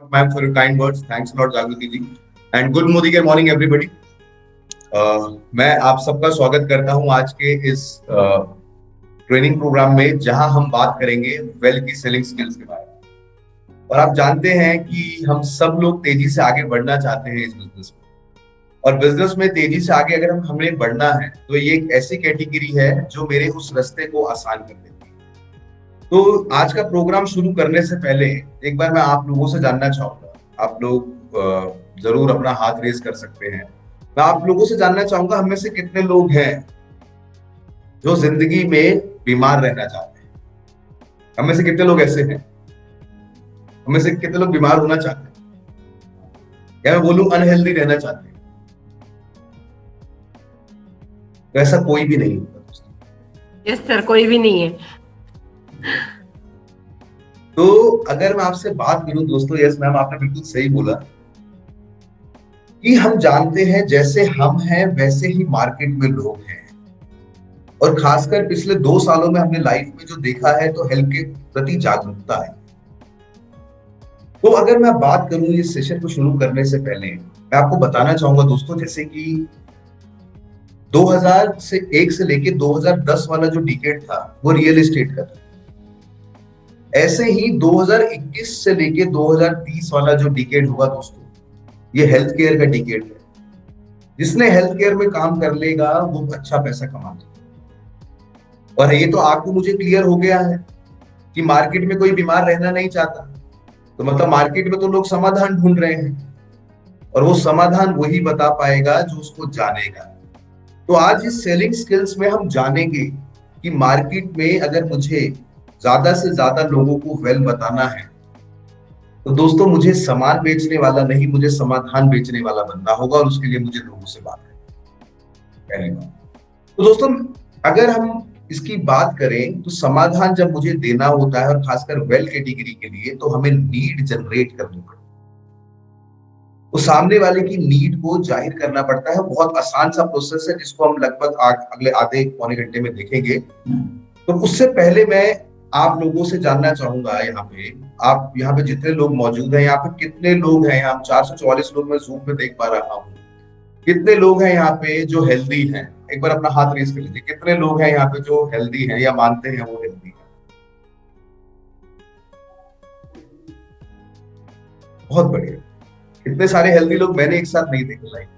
ma'am, for your kind words. Thanks a lot, Jagruti ji. And good morning, everybody. मैं आप सबका स्वागत करता हूं आज के इस ट्रेनिंग प्रोग्राम में, जहां हम बात करेंगे वेल की सेलिंग स्किल्स के बारे में। और आप जानते हैं कि हम सब लोग तेजी से आगे बढ़ना चाहते हैं इस बिजनेस में। और बिजनेस में तेजी से आगे अगर हमें बढ़ना है, तो ये एक ऐसी कैटेगरी है जो मेरे उस रास्ते को आसान कर देती है। तो आज का प्रोग्राम शुरू करने से पहले एक बार मैं आप लोगों से जानना चाहूंगा। आप लोग जरूर अपना हाथ रेज कर सकते हैं। मैं आप लोगों से जानना चाहूंगा, हम में से कितने लोग हैं जो जिंदगी में बीमार रहना चाहते हैं? हम में से कितने लोग ऐसे हैं? हम में से कितने लोग बीमार होना चाहते हैं, या मैं बोलूं अनहेल्दी रहना चाहते हैं? तो ऐसा कोई भी नहीं होता दोस्तों। यस सर, कोई भी नहीं है। तो अगर मैं आपसे बात करूं दोस्तों, यस मैम, आपने बिल्कुल सही बोला कि हम जानते हैं जैसे हम हैं वैसे ही मार्केट में लोग हैं। और खासकर पिछले 2 सालों में हमने लाइफ में जो देखा है, तो हेल्थ के प्रति जागरूकता है। तो अगर मैं बात करूं इस सेशन को शुरू करने से पहले, मैं आपको बताना चाहूंगा दोस्तों, जैसे कि 2001 से लेके 2010 वाला जो डिकेड था वो रियल एस्टेट का था। ऐसे ही 2021 से लेके 2030 वाला जो डिकेड होगा दोस्तों, ये हेल्थ केयर का डिकेड है। जिसने हेल्थ केयर में काम कर लेगा वो अच्छा पैसा कमा लेगा। और ये तो आपको मुझे क्लियर हो गया है कि मार्केट में कोई बीमार रहना नहीं चाहता। तो मतलब मार्केट में तो लोग समाधान ढूंढ रहे हैं, और वो समाधान वही बता पाएगा जो उसको जानेगा। तो आज इस सेलिंग स्किल्स में हम जानेंगे कि मार्केट में अगर मुझे ज्यादा से ज्यादा लोगों को वेल बताना है, तो दोस्तों मुझे सामान बेचने वाला नहीं, मुझे समाधान बेचने वाला बनना होगा। और उसके लिए मुझे लोगों से बात करनी, पहली बात। तो दोस्तों अगर हम इसकी बात करें, तो समाधान जब मुझे देना होता है, और खासकर वेल कैटेगरी के लिए, तो हमें नीड जनरेट करनी पड़ती है। तो सामने वाले की नीड को जाहिर करना पड़ता है। बहुत आसान सा प्रोसेस है, जिसको हम लगभग अगले आधे पौने घंटे में देखेंगे। तो उससे पहले मैं आप लोगों से जानना चाहूंगा, आप यहाँ पे जितने लोग मौजूद हैं, यहाँ पे कितने लोग हैं? यहाँ 444 लोग मैं जूम पे देख पा रहा हूँ। कितने लोग हैं यहाँ पे जो हेल्दी हैं? एक बार अपना हाथ रेज कर लीजिए। कितने लोग हैं यहाँ पे जो हेल्दी हैं या मानते हैं वो हेल्दी है? बहुत बढ़िया। इतने सारे हेल्दी लोग मैंने एक साथ नहीं देखे लाइफ।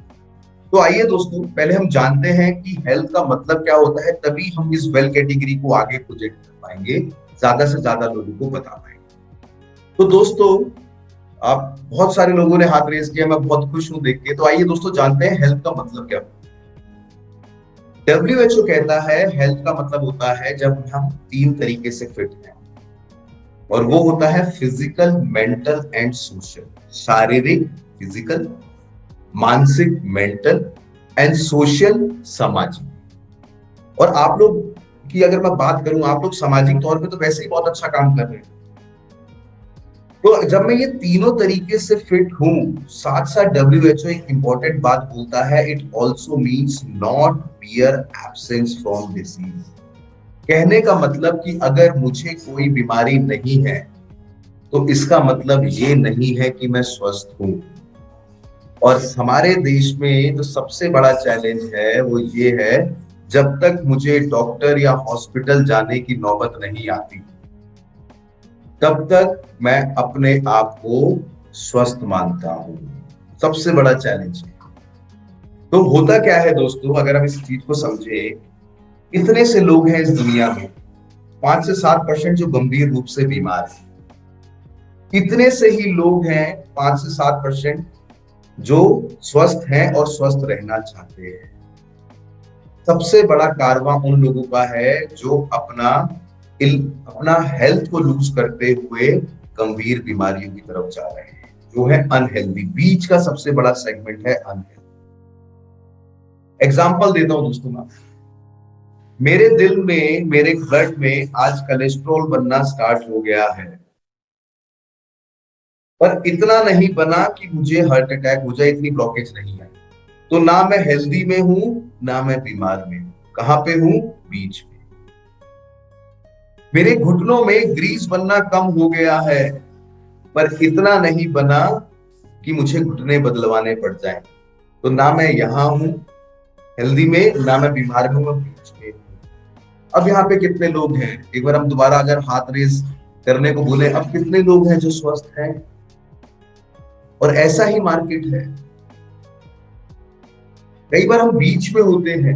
तो आइए दोस्तों, पहले हम जानते हैं कि हेल्थ का मतलब क्या होता है, तभी हम इस वेल कैटेगरी को आगे प्रोजेक्ट कर पाएंगे, ज्यादा से ज्यादा लोगों को बता पाएंगे। तो दोस्तों, आप बहुत सारे लोगों ने हाथ रेज किया, मैं बहुत खुश हूं देख के। तो आइए दोस्तों जानते हैं हेल्थ का मतलब क्या होता है। WHO कहता है हेल्थ का मतलब होता है जब हम 3 तरीके से फिट हैं, और वो होता है फिजिकल, मेंटल एंड सोशल। शारीरिक, फिजिकल, मानसिक, मेंटल, एंड सोशल, सामाजिक। और आप लोग की अगर मैं बात करूं, आप लोग सामाजिक तौर पे तो वैसे ही बहुत अच्छा काम कर रहे हैं। तो जब मैं ये तीनों तरीके से फिट हूं, साथ साथ WHO एक इंपॉर्टेंट बात बोलता है, it also means not bear absence from disease. कहने का मतलब कि अगर मुझे कोई बीमारी नहीं है, तो इसका मतलब ये नहीं है कि मैं स्वस्थ हूं। और हमारे देश में जो सबसे बड़ा चैलेंज है वो ये है, जब तक मुझे डॉक्टर या हॉस्पिटल जाने की नौबत नहीं आती, तब तक मैं अपने आप को स्वस्थ मानता हूं। सबसे बड़ा चैलेंज है। तो होता क्या है दोस्तों, अगर हम इस चीज को समझे, इतने से लोग हैं इस दुनिया में, 5 से 7% जो गंभीर रूप से बीमार हैं। इतने से ही लोग हैं, 5 से 7%, जो स्वस्थ हैं और स्वस्थ रहना चाहते हैं। सबसे बड़ा कारवां उन लोगों का है जो अपना हेल्थ को लूज करते हुए गंभीर बीमारियों की तरफ जा रहे हैं, जो है अनहेल्दी। बीच का सबसे बड़ा सेगमेंट है अनहेल्दी। एग्जाम्पल देता हूं दोस्तों मैं। मेरे दिल में, मेरे ब्लड में आज कोलेस्ट्रॉल बनना स्टार्ट हो गया है, पर इतना नहीं बना कि मुझे हार्ट अटैक हो जाए, इतनी ब्लॉकेज नहीं है। तो ना मैं हेल्दी में हूं, ना मैं बीमार में हूं। कहां पे हूं? बीच में। मेरे घुटनों में ग्रीस बनना कम हो गया है, पर इतना नहीं बना कि मुझे घुटने बदलवाने पड़ जाए। तो ना मैं यहाँ हूं हेल्दी में, ना मैं बीमार में हूं, मैं बीच में हूं। अब यहाँ पे कितने लोग हैं, एक बार हम दोबारा अगर हाथ रेस करने को बोले, अब कितने लोग हैं जो स्वस्थ हैं? और ऐसा ही मार्केट है। कई बार हम बीच में होते हैं।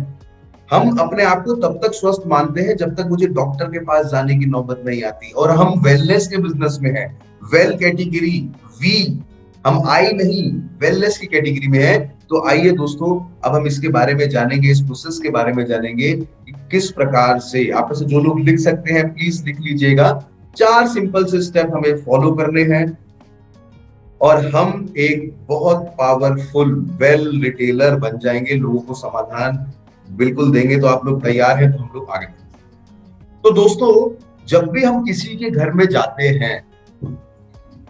हम अपने आप को तब तक स्वस्थ मानते हैं जब तक मुझे डॉक्टर के पास जाने की नौबत नहीं आती, और हम वेलनेस के बिजनेस में हैं, वेल कैटेगरी, वी, हम आई नहीं, वेलनेस की कैटेगरी में है। तो आइए दोस्तों, अब हम इसके बारे में जानेंगे, इस प्रोसेस के बारे में जानेंगे कि किस प्रकार से, आप में से जो लोग लिख सकते हैं प्लीज लिख लीजिएगा। 4 सिंपल से स्टेप हमें फॉलो करने हैं और हम एक बहुत पावरफुल वेल रिटेलर बन जाएंगे, लोगों को समाधान बिल्कुल देंगे। तो आप लोग तैयार हैं? तो हम लोग आगे। तो दोस्तों, जब भी हम किसी के घर में जाते हैं,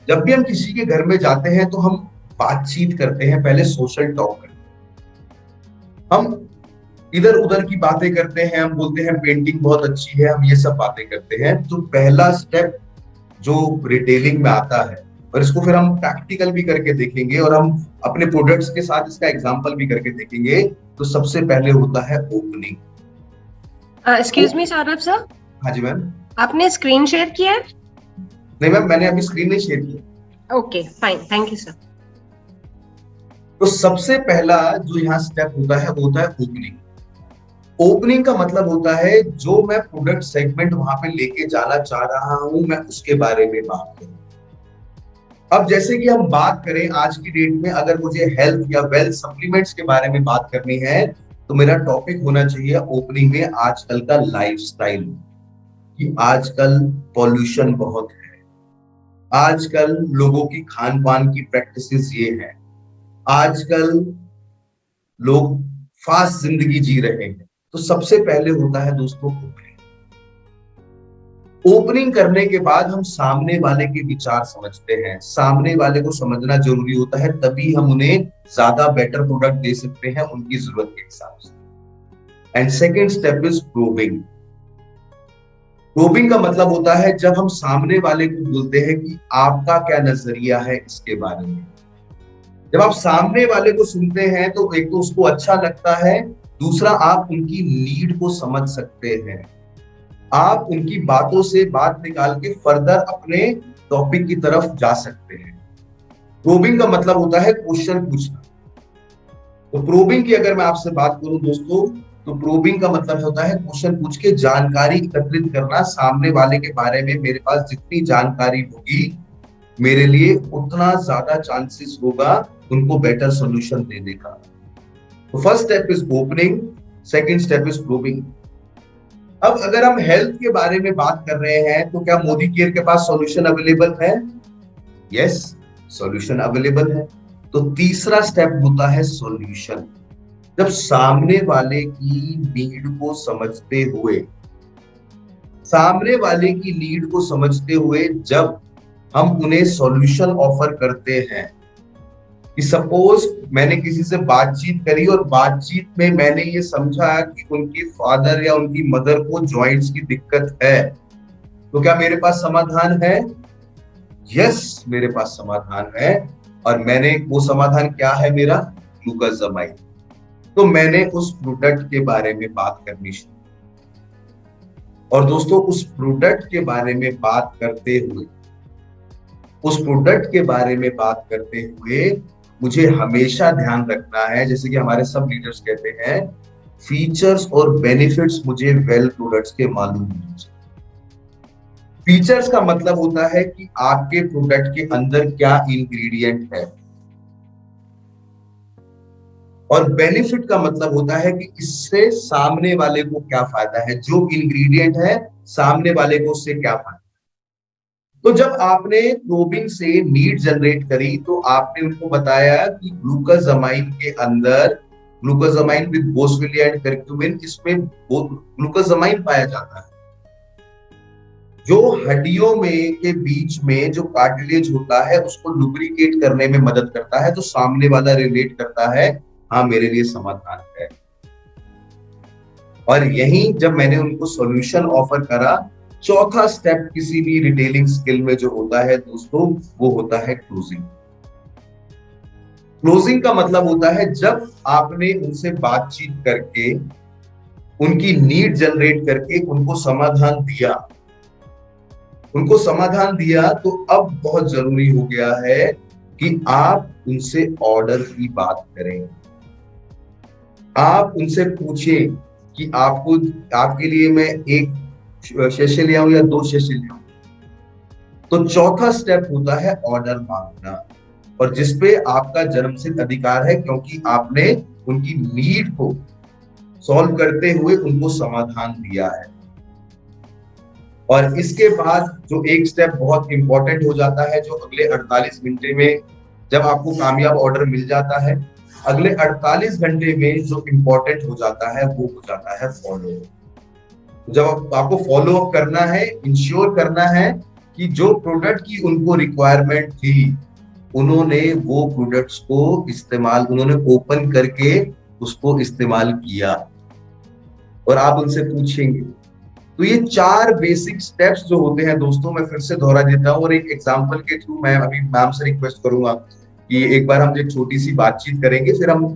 जब भी हम किसी के घर में जाते हैं तो हम बातचीत करते हैं, पहले सोशल टॉक करते हैं, हम इधर उधर की बातें करते हैं, हम बोलते हैं पेंटिंग बहुत अच्छी है, हम ये सब बातें करते हैं। तो पहला स्टेप जो रिटेलिंग में आता है, और इसको फिर हम प्रैक्टिकल भी करके देखेंगे और हम अपने प्रोडक्ट्स के साथ इसका एग्जांपल भी करके देखेंगे। तो सबसे पहले होता है opening. Excuse me Saurabh sir. हाँ जी मैम। आपने स्क्रीन शेयर किया है? नहीं मैम, मैंने अभी स्क्रीन नहीं शेयर किया। Okay fine, thank you sir. तो सबसे पहला जो यहाँ स्टेप होता है वो होता है ओपनिंग। ओपनिंग का मतलब होता है जो मैं प्रोडक्ट सेगमेंट वहां पे लेके जाना चाह रहा हूं, मैं उसके बारे में बात करूं। अब जैसे कि हम बात करें आज की डेट में, अगर मुझे हेल्थ या वेल्थ सप्लीमेंट्स के बारे में बात करनी है, तो मेरा टॉपिक होना चाहिए ओपनिंग में आजकल का लाइफस्टाइल, कि आजकल पॉल्यूशन बहुत है, आजकल लोगों की खान पान की प्रैक्टिसेस ये है, आजकल लोग फास्ट जिंदगी जी रहे हैं। तो सबसे पहले होता है दोस्तों ओपनिंग। ओपनिंग करने के बाद हम सामने वाले के विचार समझते हैं, सामने वाले को समझना जरूरी होता है, तभी हम उन्हें ज्यादा बेटर प्रोडक्ट दे सकते हैं उनकी जरूरत के हिसाब से। And second step is probing. Probing का मतलब होता है जब हम सामने वाले को बोलते हैं कि आपका क्या नजरिया है इसके बारे में। जब आप सामने वाले को सुनते हैं तो एक तो उसको अच्छा लगता है, दूसरा आप उनकी नीड को समझ सकते हैं, आप उनकी बातों से बात निकाल के फर्दर अपने टॉपिक की तरफ जा सकते हैं। प्रोबिंग का मतलब होता है क्वेश्चन पूछना। तो प्रोबिंग की अगर मैं आपसे बात करूं दोस्तों, तो प्रोबिंग का मतलब होता है क्वेश्चन पूछ के जानकारी एकत्रित करना, सामने वाले के बारे में मेरे पास जितनी जानकारी होगी मेरे लिए उतना ज्यादा चांसेस होगा उनको बेटर सॉल्यूशन देने का। तो first step is opening, second step is probing. अब अगर हम हेल्थ के बारे में बात कर रहे हैं तो क्या मोदी केयर के पास सॉल्यूशन अवेलेबल है? यस, सॉल्यूशन अवेलेबल है। तो तीसरा स्टेप होता है सॉल्यूशन। जब सामने वाले की नीड को समझते हुए, सामने वाले की नीड को समझते हुए जब हम उन्हें सॉल्यूशन ऑफर करते हैं, कि सपोज मैंने किसी से बातचीत करी और बातचीत में मैंने ये समझा कि उनकी फादर या उनकी मदर को जॉइंट्स की दिक्कत है, तो क्या मेरे पास समाधान है? यस, मेरे पास समाधान है। और मैंने वो समाधान क्या है मेरा? ग्लूकोजामाइन। तो मैंने उस प्रोडक्ट के बारे में बात करनी शुरू। और दोस्तों, उस प्रोडक्ट के बारे में बात करते हुए, उस प्रोडक्ट के बारे में बात करते हुए मुझे हमेशा ध्यान रखना है, जैसे कि हमारे सब लीडर्स कहते हैं, फीचर्स और बेनिफिट्स मुझे वेल प्रोडक्ट्स के मालूम होने चाहिए। फीचर्स का मतलब होता है कि आपके प्रोडक्ट के अंदर क्या इंग्रेडिएंट है, और बेनिफिट का मतलब होता है कि इससे सामने वाले को क्या फायदा है, जो इंग्रेडिएंट है सामने वाले को उससे क्या फायदा। तो जब आपने प्रोबिंग से नीड जनरेट करी तो आपने उनको बताया कि ग्लूकोजामाइन के अंदर, glucosamine with boswellia and curcumin, इसमें ग्लूकोजामाइन पाया जाता है जो हड्डियों में के बीच में जो कार्टिलेज होता है उसको लुब्रिकेट करने में मदद करता है। तो सामने वाला रिलेट करता है, हाँ मेरे लिए समाधान है। और यही जब मैंने उनको सॉल्यूशन ऑफर करा चौथा स्टेप किसी भी रिटेलिंग स्किल में जो होता है दोस्तों, वो होता है क्लोजिंग। क्लोजिंग का मतलब होता है जब आपने उनसे बातचीत करके, उनकी नीड जनरेट करके उनको समाधान दिया, तो अब बहुत जरूरी हो गया है कि आप उनसे ऑर्डर की बात करें। आप उनसे पूछें कि आपके लिए मैं एक शेषे ले आऊं या 2 शेषे ले आऊं। तो चौथा स्टेप होता है ऑर्डर मांगना, और जिसपे आपका जन्मसिद्ध अधिकार है, क्योंकि आपने उनकी नीड को सॉल्व करते हुए उनको समाधान दिया है। और इसके बाद जो एक स्टेप बहुत इंपॉर्टेंट हो जाता है, जो अगले 48 घंटे में जब आपको कामयाब ऑर्डर मिल जाता है, अगले 48 घंटे में जो इंपॉर्टेंट हो जाता है वो हो जाता है फॉलो अप। जब आपको फॉलो अप करना है, इंश्योर करना है कि जो प्रोडक्ट की उनको रिक्वायरमेंट थी, उन्होंने वो प्रोडक्ट्स को उन्होंने ओपन करके उसको इस्तेमाल किया, और आप उनसे पूछेंगे। तो ये 4 बेसिक स्टेप्स जो होते हैं दोस्तों, मैं फिर से दोहरा देता हूँ, और एक एग्जांपल के थ्रू मैं अभी मैम से रिक्वेस्ट करूंगा कि एक बार हम एक छोटी सी बातचीत करेंगे, फिर हम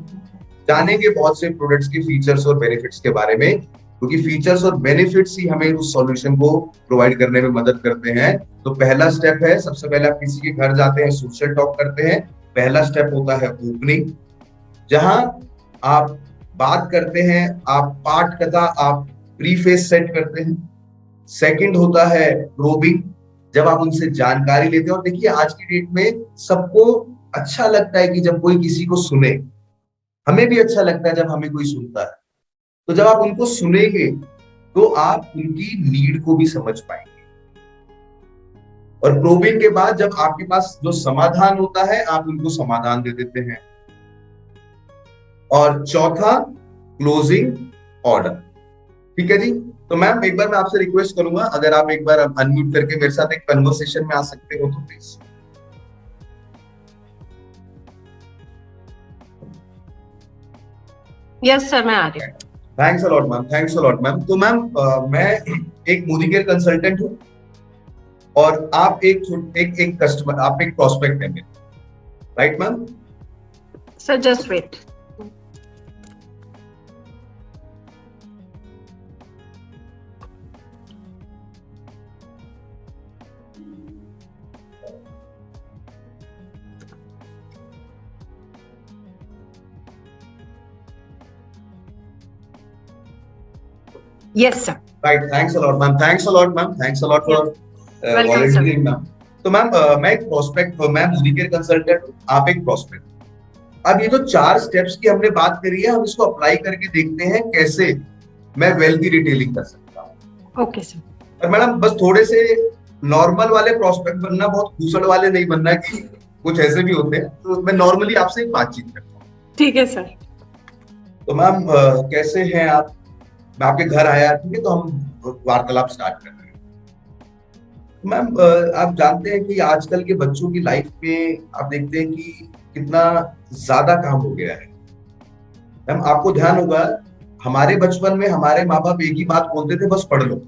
जानेंगे बहुत से प्रोडक्ट्स के फीचर्स और बेनिफिट्स के बारे में, क्योंकि फीचर्स और बेनिफिट्स ही हमें उस सॉल्यूशन को प्रोवाइड करने में मदद करते हैं। तो पहला स्टेप है, सबसे पहले आप किसी के घर जाते हैं, सोशल टॉक करते हैं। पहला स्टेप होता है ओपनिंग, जहां आप बात करते हैं, आप पाठ कथा, आप प्रीफेस सेट करते हैं। सेकंड होता है प्रोबिंग, जब आप उनसे जानकारी लेते हैं। और देखिए आज की डेट में सबको अच्छा लगता है कि जब कोई किसी को सुने, हमें भी अच्छा लगता है जब हमें कोई सुनता है। तो जब आप उनको सुनेंगे तो आप उनकी नीड को भी समझ पाएंगे। और प्रोबिंग के बाद जब आपके पास जो समाधान होता है, आप उनको समाधान दे देते हैं। और चौथा क्लोजिंग ऑर्डर। ठीक है जी। तो मैम एक बार मैं आपसे रिक्वेस्ट करूंगा, अगर आप एक बार अनम्यूट करके मेरे साथ एक कन्वर्सेशन में आ सकते हो तो प्लीज। यस सर, मैं आ रही हूँ। Thanks a lot ma'am, thanks a lot ma'am. तो मैम मैं एक मोदी केयर कंसल्टेंट हूँ, और आप एक कस्टमर, आप एक प्रोस्पेक्ट है मेरे, right ma'am? Sir just wait. Yes, sir. Right. Thanks a lot, ma'am. Thanks a lot, ma'am. Thanks a lot for volunteering, ma'am. तो मैम मैं एक प्रोस्पेक्ट, मैं मोदी केयर कंसल्टेंट, आप एक प्रोस्पेक्ट। अब ये जो 4 स्टेप्स की हमने बात करी है, हम इसको अप्लाई करके देखते हैं कैसे मैं वेल्थी रिटेलिंग कर सकता हूँ। Okay sir. और मैडम बस थोड़े से नॉर्मल वाले प्रोस्पेक्ट बनना, बहुत घूसड़ वाले नहीं बनना, कि कुछ ऐसे भी होते हैं। तो मैं नॉर्मली आपसे एक बातचीत करता हूँ। ठीक है सर। तो मैम कैसे हैं आप? मैं आपके घर आया, ठीक है, तो हम वार्तालाप स्टार्ट कर रहे हैं। मैम आप जानते हैं कि आजकल के बच्चों की लाइफ में आप देखते हैं कि कितना ज्यादा काम हो गया है। मैम आपको ध्यान होगा, हमारे बचपन में हमारे माँ बाप एक ही बात बोलते थे, बस पढ़ लो।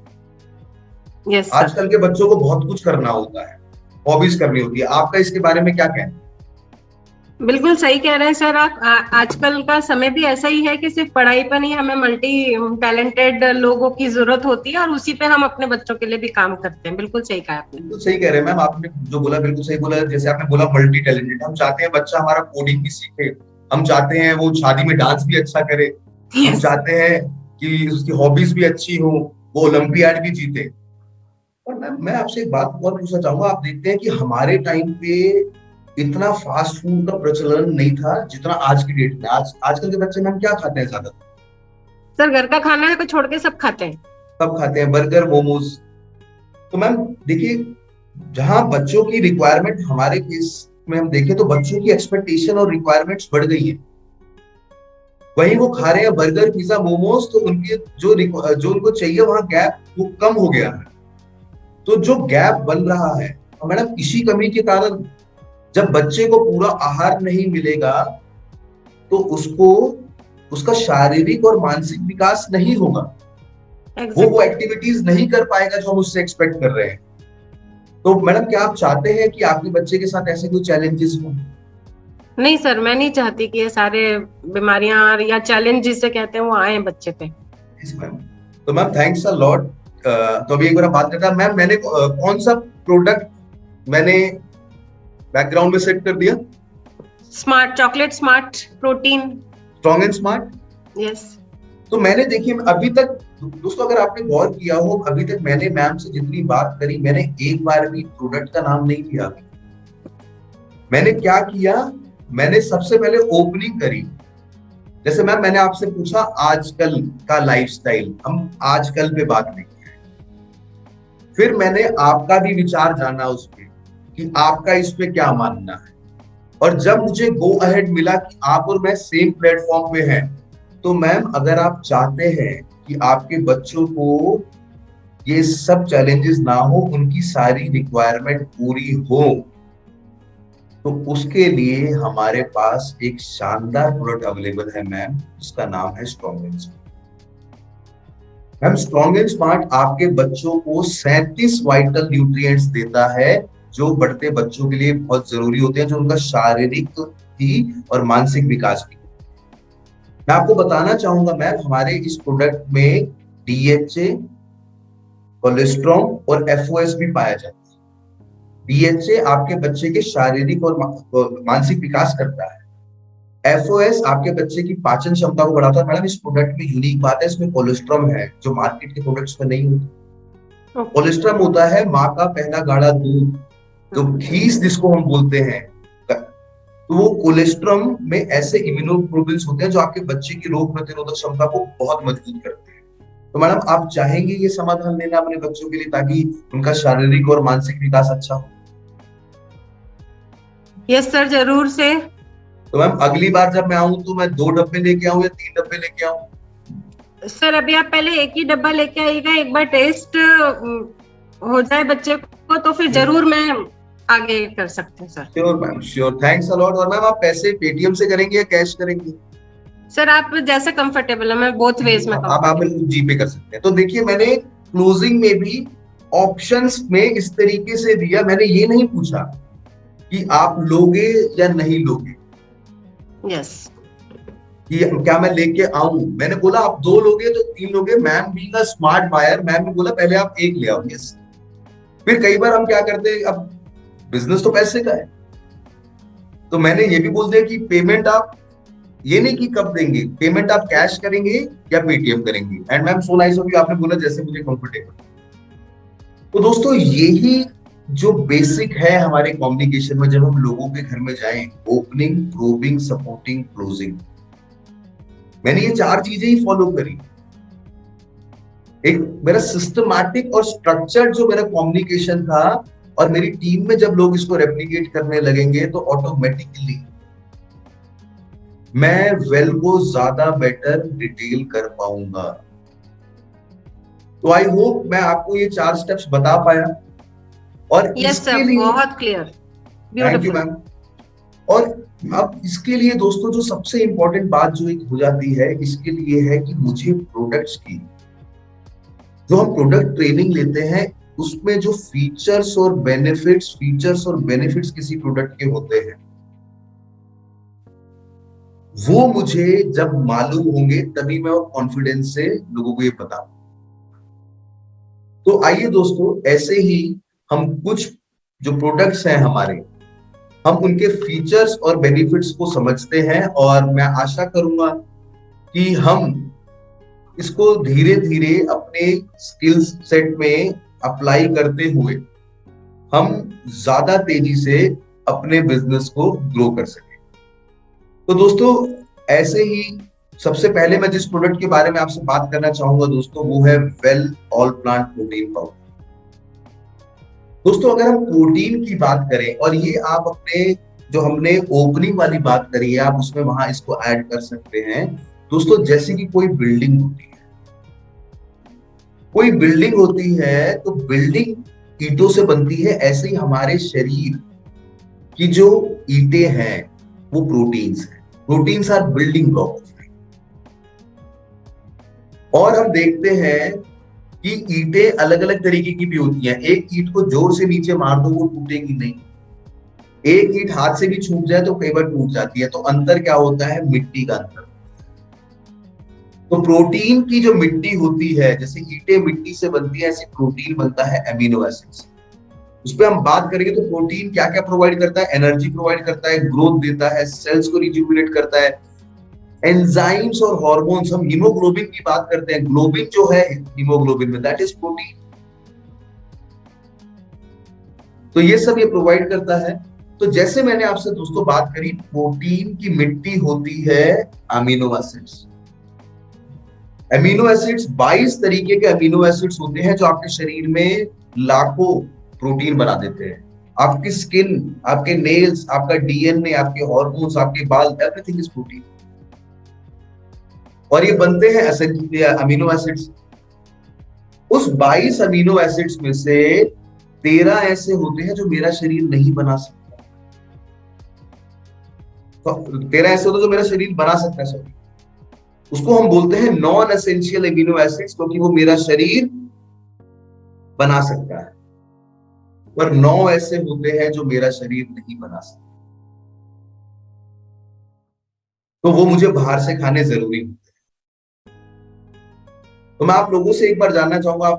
Yes sir. आजकल के बच्चों को बहुत कुछ करना होता है, हॉबीज करनी होती है। आपका इसके बारे में क्या कहना है? बिल्कुल सही कह रहे हैं सर आप। आजकल का समय भी ऐसा ही है कि सिर्फ पढ़ाई पर नहीं, हमें मल्टी टैलेंटेड लोगों की जरूरत होती है, और उसी पे हम अपने बच्चों के लिए भी काम करते हैं। बिल्कुल सही कहा आपने। बिल्कुल सही कह रहे हैं मैम, आपने जो बोला बिल्कुल सही बोला। जैसे आपने बोला मल्टी टैलेंटेड, हम चाहते हैं बच्चा हमारा कोडिंग भी सीखे, हम चाहते हैं वो शादी में डांस भी अच्छा करे, हम चाहते हैं कि उसकी हॉबीज भी अच्छी हो, वो ओलंपियाड भी जीते। और मैं आपसे एक बात और पूछना चाहूंगा, आप देखते हैं कि हमारे टाइम पे इतना फास्ट फूड का प्रचलन नहीं था जितना आज की डेट में। आजकल के बच्चे मैम क्या खाते हैं ज्यादा? सर घर का खाना को छोड़ के सब खाते हैं। सब खाते हैं, बर्गर, मोमोज। तो मैम देखिए, जहां बच्चों की रिक्वायरमेंट, हमारे केस में हम देखें तो बच्चों की एक्सपेक्टेशन और रिक्वायरमेंट्स बढ़ गई है। वहीं वो खा रहे हैं बर्गर, पिज्जा, मोमोज, तो उनकी जो उनको चाहिए वहां गैप वो कम हो गया है। तो जो गैप बन रहा है मैडम, इसी कमी के कारण जब बच्चे को पूरा आहार नहीं मिलेगा तो उसका शारीरिक और मानसिक विकास नहीं होगा। वो एक्टिविटीज नहीं कर पाएगा जो हम उससे एक्सपेक्ट कर रहे हैं। तो मैडम क्या आप चाहते हैं कि आपके बच्चे के साथ ऐसे कोई चैलेंजेस हो? नहीं सर, मैं नहीं चाहती कि ये सारे बीमारियां या चैलेंज जिसे कहते हैं वो आए बच्चे पे। मैम, तो मैम थैंक्स अ लॉट। तो अभी एक बार बात करता मैम, मैंने कौन सा प्रोडक्ट मैंने बैकग्राउंड में सेट कर दिया? Smart chocolate, smart protein, strong and smart. Yes. तो मैंने देखिए अभी तक दोस्तों, अगर आपने गौर किया हो, अभी तक मैंने मैम से जितनी बात करी, मैंने एक बार भी प्रोडक्ट का नाम नहीं लिया। मैंने क्या किया, मैंने सबसे पहले ओपनिंग करी। जैसे मैम मैंने आपसे पूछा आजकल का लाइफस्टाइल, हम आजकल पे बात नहीं किया। फिर मैंने आपका भी विचार जाना उस पे कि आपका इस पे क्या मानना है। और जब मुझे गो अहेड मिला कि आप और मैं सेम प्लेटफॉर्म पे हैं, तो मैम अगर आप चाहते हैं कि आपके बच्चों को ये सब चैलेंजेस ना हो, उनकी सारी रिक्वायरमेंट पूरी हो, तो उसके लिए हमारे पास एक शानदार प्रोडक्ट अवेलेबल है मैम, उसका नाम है strong and smart. Ma'am strong and smart आपके बच्चों को 37 वाइटल न्यूट्रिएंट्स देता है, जो बढ़ते बच्चों के लिए बहुत जरूरी होते हैं, जो उनका शारीरिक ही और मानसिक विकास भी। मैं आपको बताना चाहूंगा मैम, हमारे इस प्रोडक्ट में DHA, कोलेस्ट्रॉल और FOS भी पाया जाता है। DHA आपके बच्चे के शारीरिक और मानसिक विकास करता है। FOS आपके बच्चे की पाचन क्षमता को बढ़ाता है। मैडम इस प्रोडक्ट में यूनिक बात है, इसमें कोलेस्ट्रॉल है जो मार्केट के प्रोडक्ट्स में नहीं होता। कोलेस्ट्रॉल होता है माँ का पहला गाढ़ा दूध, जो खीस जिसको हम बोलते हैं। तो वो कोलेस्ट्रॉल में ऐसे इम्यूनोग्लोबुलिन्स होते हैं जो आपके बच्चे की रोग प्रतिरोधक क्षमता को बहुत मजबूत करते हैं। तो मैडम आप चाहेंगे ये समाधान लेना अपने बच्चों के लिए, ताकि उनका शारीरिक और मानसिक विकास अच्छा हो? यस सर, जरूर से। तो मैम अगली बार जब मैं आऊं तो मैं 2 डब्बे लेके आऊं या 3 डब्बे लेके आऊं? सर अभी आप पहले एक ही डब्बा लेके आइएगा, एक बार टेस्ट हो जाए बच्चे को तो फिर जरूर मैं आगे कर सकते हैं sir. Sure ma'am, sure, thanks a lot. और मैम आप पैसे पेटीएम से करेंगे या कैश करेंगे? सर आप जैसा कंफर्टेबल है, मैं बोथ वेज में आप जीपे कर सकते हैं। तो देखिए मैंने क्लोजिंग में भी ऑप्शंस में इस तरीके से दिया, मैंने ये नहीं पूछा कि आप लोगे या नहीं लोगे। यस। कि क्या मैं लेके आऊं, मैंने बोला आप 2 लोगे तो 3 लोगे। Ma'am being a smart buyer, ma'am ने बोला पहले आप 1 ले आओ। यस। फिर कई बार हम क्या करते हैं, अब बिजनेस तो पैसे का है, तो मैंने ये भी बोल दिया कि पेमेंट आप ये नहीं कि कब देंगे, पेमेंट आप कैश करेंगे या पेटीएम करेंगे। And ma'am so nice of you, आपने बोला जैसे मुझे कंफर्टेबल। तो दोस्तों यही जो बेसिक है हमारे कम्युनिकेशन में, जब हम लोगों के घर में जाएं, ओपनिंग, प्रोबिंग, सपोर्टिंग, क्लोजिंग, मैंने ये 4 चीजें ही फॉलो करी। एक मेरा सिस्टमैटिक और स्ट्रक्चर्ड जो मेरा कम्युनिकेशन था, और मेरी टीम में जब लोग इसको रेप्लिकेट करने लगेंगे तो ऑटोमेटिकली मैं वेल को ज्यादा बेटर डिटेल कर पाऊंगा। तो आई होप मैं आपको ये 4 स्टेप्स बता पाया। और इसके लिए बहुत क्लियर, थैंक यू मैम। और अब इसके लिए दोस्तों जो सबसे इंपॉर्टेंट बात जो एक हो जाती है, इसके लिए है कि मुझे प्रोडक्ट्स की, जो हम प्रोडक्ट ट्रेनिंग लेते हैं, उसमें जो फीचर्स और बेनिफिट्स किसी प्रोडक्ट के होते हैं, वो मुझे जब मालूम होंगे तभी मैं कॉन्फिडेंस से लोगों को ये बताऊं। तो आइए दोस्तों, ऐसे ही हम कुछ जो प्रोडक्ट्स हैं हमारे, हम उनके फीचर्स और बेनिफिट्स को समझते हैं, और मैं आशा करूंगा कि हम इसको धीरे धीरे अपने स्किल्स सेट में अप्लाई करते हुए हम ज्यादा तेजी से अपने बिजनेस को ग्रो कर सकें। तो दोस्तों ऐसे ही सबसे पहले मैं जिस प्रोडक्ट के बारे में आपसे बात करना चाहूंगा दोस्तों, वो है well all plant protein powder. दोस्तों अगर हम प्रोटीन की बात करें, और ये आप अपने जो हमने ओपनिंग वाली बात करी है, आप उसमें वहां इसको ऐड कर सकते हैं। दोस्तों जैसे कि कोई बिल्डिंग होती है, तो बिल्डिंग ईंटों से बनती है, ऐसे ही हमारे शरीर की जो ईंटें हैं वो प्रोटीन्स हैं। Proteins are building blocks. और हम देखते हैं कि ईंटें अलग अलग तरीके की भी होती हैं। एक ईंट को जोर से नीचे मार दो वो टूटेगी नहीं, एक ईंट हाथ से भी छूट जाए तो कई बार टूट जाती है। तो अंतर क्या होता है? मिट्टी का अंतर। तो प्रोटीन की जो मिट्टी होती है, जैसे ईंटें मिट्टी से बनती है, ऐसे प्रोटीन बनता है अमीनो एसिड से। उस पर हम बात करेंगे तो प्रोटीन क्या क्या प्रोवाइड करता है? एनर्जी प्रोवाइड करता है, ग्रोथ देता है, सेल्स को रिजुविनेट करता है, एंजाइम्स और हार्मोन्स। हम हीमोग्लोबिन की बात करते हैं, ग्लोबिन जो है हीमोग्लोबिन में, दैट इज प्रोटीन। तो ये सब ये प्रोवाइड करता है। तो जैसे मैंने आपसे दोस्तों बात करी, प्रोटीन की मिट्टी होती है अमीनो एसिड्स। अमीनो एसिड्स 22 तरीके के अमीनो एसिड्स होते हैं जो आपके शरीर में लाखों प्रोटीन बना देते हैं। आपकी स्किन, आपके नेल्स, आपका डीएनए, आपके हार्मोन्स, आपके बाल, एवरीथिंग इज प्रोटीन। और ये बनते हैं अमीनो एसिड्स। उस 22 अमीनो एसिड्स में से 13 ऐसे होते हैं जो मेरा शरीर नहीं बना सकता। तो 13 ऐसे होते हैं जो मेरा शरीर बना सकता है, सॉरी, उसको हम बोलते हैं नॉन एसेंशियल अमीनो एसिड्स, क्योंकि वो मेरा शरीर बना सकता है। पर 9 ऐसे होते हैं जो मेरा शरीर नहीं बना सकता, तो वो मुझे बाहर से खाने जरूरी होते हैं। तो मैं आप लोगों से एक बार जानना चाहूंगा,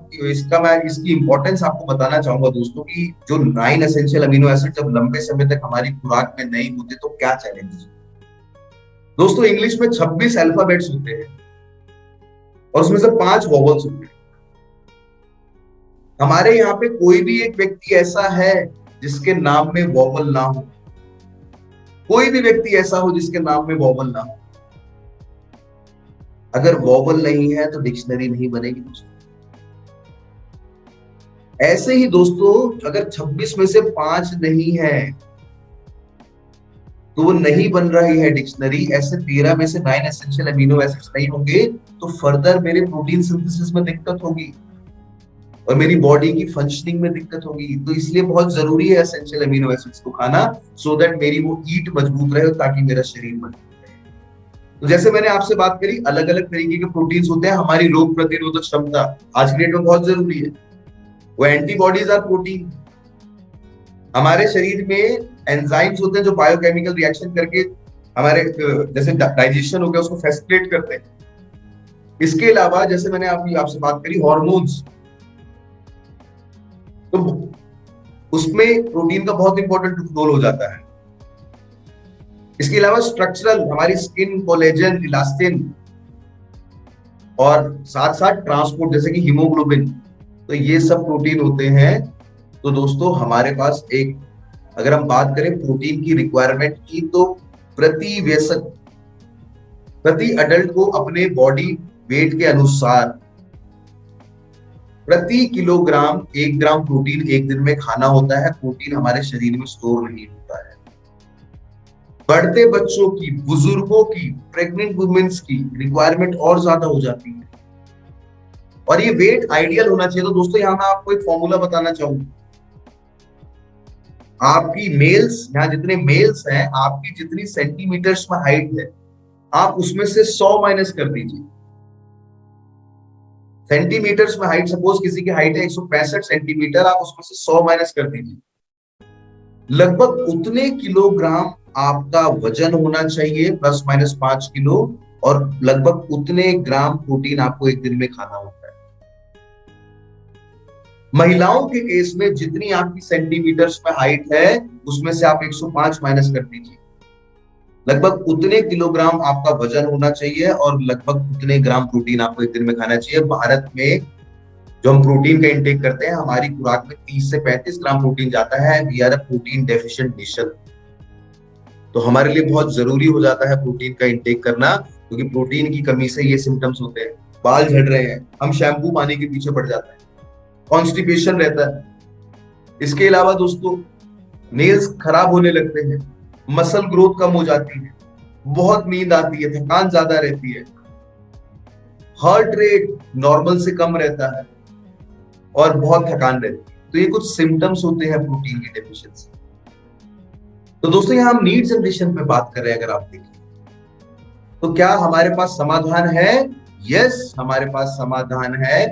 मैं इसकी इंपॉर्टेंस आपको बताना चाहूंगा दोस्तों, कि जो 9 एसेंशियल अमीनो एसिड जब लंबे समय तक हमारी खुराक में नहीं होते तो क्या चैलेंजेस। दोस्तों इंग्लिश में 26 अल्फाबेट्स होते हैं और उसमें से 5 वॉवल्स होते हैं। हमारे यहाँ पे कोई भी एक व्यक्ति ऐसा है जिसके नाम में वॉवल ना हो? कोई भी व्यक्ति ऐसा हो जिसके नाम में वॉवल ना हो? अगर वॉवल नहीं है तो डिक्शनरी नहीं बनेगी दोस्तों। ऐसे ही दोस्तों अगर 26 में से 5 नहीं है तो वो नहीं बन रही है डिक्शनरी। ऐसे 13 में से 9 एसेंशियल अमीनो एसिड्स नहीं होंगे तो फर्दर मेरे प्रोटीन सिंथेसिस में दिक्कत होगी और मेरी बॉडी की फंक्शनिंग में दिक्कत होगी। तो इसलिए बहुत जरूरी है एसेंशियल अमीनो एसिड्स को खाना, सो दैट मेरी वो ईट मजबूत रहे ताकि मेरा शरीर मजबूत रहे। तो जैसे मैंने आपसे बात करी, अलग अलग तरीके के प्रोटीन्स होते हैं। हमारी रोग प्रतिरोधक क्षमता आज की डेट में बहुत जरूरी है, वो एंटीबॉडीज आर प्रोटीन। हमारे शरीर में एंजाइम्स होते हैं जो बायोकेमिकल रिएक्शन करके हमारे जैसे डाइजेशन हो गया उसको फैसिलिटेट करते हैं। इसके अलावा जैसे मैंने आपसे बात करी हार्मोन्स, तो उसमें प्रोटीन का बहुत इंपॉर्टेंट रोल हो जाता है। इसके अलावा स्ट्रक्चरल, हमारी स्किन, कोलेजन, इलास्टिन और साथ साथ ट्रांसपोर्ट जैसे कि हीमोग्लोबिन, तो ये सब प्रोटीन होते हैं। तो दोस्तों हमारे पास एक, अगर हम बात करें प्रोटीन की रिक्वायरमेंट की, तो प्रति वयस्क, प्रति अडल्ट को अपने बॉडी वेट के अनुसार प्रति किलोग्राम 1 ग्राम प्रोटीन एक दिन में खाना होता है। प्रोटीन हमारे शरीर में स्टोर नहीं होता है। बढ़ते बच्चों की, बुजुर्गों की, प्रेग्नेंट वुमेन्स की रिक्वायरमेंट और ज्यादा हो जाती है और ये वेट आइडियल होना चाहिए। तो दोस्तों यहां मैं आपको एक फॉर्मूला बताना चाहूंगा। आपकी मेल्स, यहाँ जितने मेल्स हैं, आपकी जितनी सेंटीमीटर्स में हाइट है, आप उसमें से 100 माइनस कर दीजिए। सेंटीमीटर्स में हाइट, सपोज किसी की हाइट है 165 सेंटीमीटर, आप उसमें से 100 माइनस कर दीजिए। लगभग उतने किलोग्राम आपका वजन होना चाहिए, प्लस माइनस 5 किलो, और लगभग उतने ग्राम प्रोटीन आपको एक दिन में खाना होता है। महिलाओं के केस में जितनी आपकी सेंटीमीटर्स में हाइट है उसमें से आप 105 माइनस कर दीजिए। लगभग उतने किलोग्राम आपका वजन होना चाहिए और लगभग उतने ग्राम प्रोटीन आपको एक दिन में खाना चाहिए। भारत में जो हम प्रोटीन का इंटेक करते हैं, हमारी खुराक में 30 से 35 ग्राम प्रोटीन जाता है। We are a protein deficient nation. तो हमारे लिए बहुत जरूरी हो जाता है प्रोटीन का इंटेक करना, क्योंकि प्रोटीन की कमी से ये सिम्टम्स होते हैं। बाल झड़ रहे हैं, हम शैम्पू पानी के पीछे पड़ जाते हैं, कॉन्स्टिपेशन रहता है। इसके अलावा दोस्तों नेल्स खराब होने लगते हैं, मसल ग्रोथ कम हो जाती है, बहुत नींद आती है, थकान ज्यादा रहती है, हार्ट रेट नॉर्मल से कम रहता है और बहुत थकान रहती है। तो ये कुछ सिम्टम्स होते हैं प्रोटीन की डेफिशिएंसी। तो दोस्तों यहाँ हम नीड्स एंड डिशन पे बात कर रहे हैं। अगर आप देखिए तो क्या हमारे पास समाधान है? यस, हमारे पास समाधान है।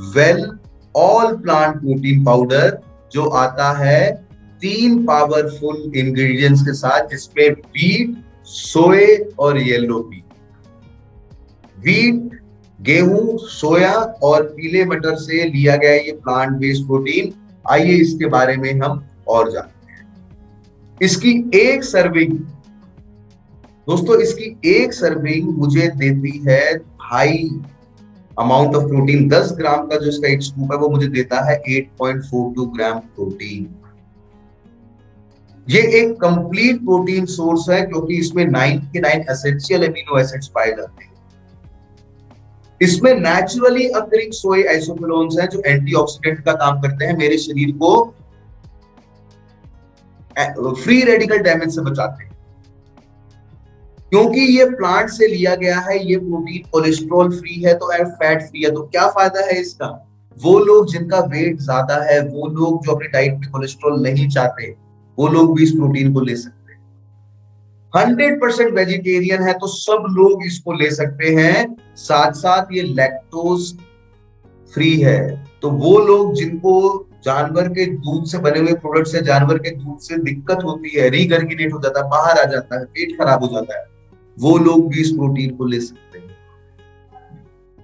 Well all plant protein powder, जो आता है 3 पावरफुल इंग्रेडिएंट्स के साथ, जिसमें व्हीट, सोए और येलो पी। व्हीट, गेहूं, सोया और पीले मटर से लिया गया ये प्लांट बेस्ड प्रोटीन। आइए इसके बारे में हम और जानते हैं। इसकी एक सर्विंग दोस्तों, इसकी एक सर्विंग मुझे देती है हाई अमाउंट ऑफ प्रोटीन। 10 ग्राम का जो इसका एक स्कूप है वो मुझे देता है 8.42 ग्राम प्रोटीन। ये एक कंप्लीट प्रोटीन सोर्स है क्योंकि इसमें 99 एसेंशियल एमिनो एसिड्स पाए जाते हैं। इसमें नेचुरली अकरिंग सोए आइसोफिनोन्स हैं जो एंटीऑक्सीडेंट का काम करते हैं, मेरे शरीर को फ्री रेडिकल डैमेज से बचाते हैं। क्योंकि ये प्लांट से लिया गया है, ये प्रोटीन कोलेस्ट्रॉल फ्री है तो फैट फ्री है, तो क्या फायदा है इसका? वो लोग जिनका वेट ज्यादा है, वो लोग जो अपनी डाइट में कोलेस्ट्रॉल नहीं चाहते, वो लोग भी इस प्रोटीन को ले सकते हैं। 100% वेजिटेरियन है तो सब लोग इसको ले सकते हैं। साथ साथ ये लैक्टोज फ्री है, तो वो लोग जिनको जानवर के दूध से बने हुए प्रोडक्ट से, जानवर के दूध से दिक्कत होती है, रीगर्गिनेट हो जाता है, बाहर आ जाता है, पेट खराब हो जाता है, वो लोग भी इस प्रोटीन को ले सकते हैं।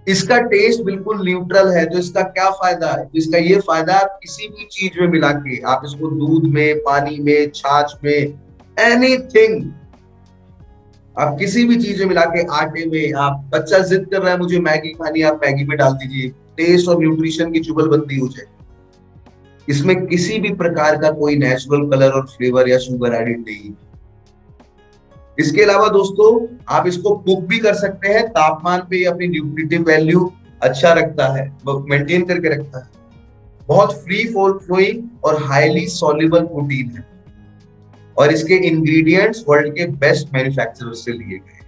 इसका टेस्ट बिल्कुल न्यूट्रल है, तो इसका क्या फायदा है? इसका ये फायदा, आप किसी भी चीज में मिला के, आप इसको दूध में, पानी में, छाछ में, एनीथिंग, आप किसी भी चीज में मिला के, आटे में, आप बच्चा जिद कर रहा है मुझे मैगी खानी, आप मैगी में डाल दीजिए, टेस्ट और न्यूट्रिशन की जुगलबंदी हो जाए। इसमें किसी भी प्रकार का कोई नेचुरल कलर और फ्लेवर या शुगर एडिड नहीं। इसके अलावा दोस्तों, आप इसको कुक भी कर सकते हैं, तापमान पे अपनी न्यूट्रिटिव वैल्यू अच्छा रखता है, मेंटेन करके रखता है। बहुत फ्री फ्लोइंग और हाईली सॉल्युबल प्रोटीन है, और इसके इंग्रेडिएंट्स वर्ल्ड के बेस्ट मैन्युफैक्चरर से लिए गए।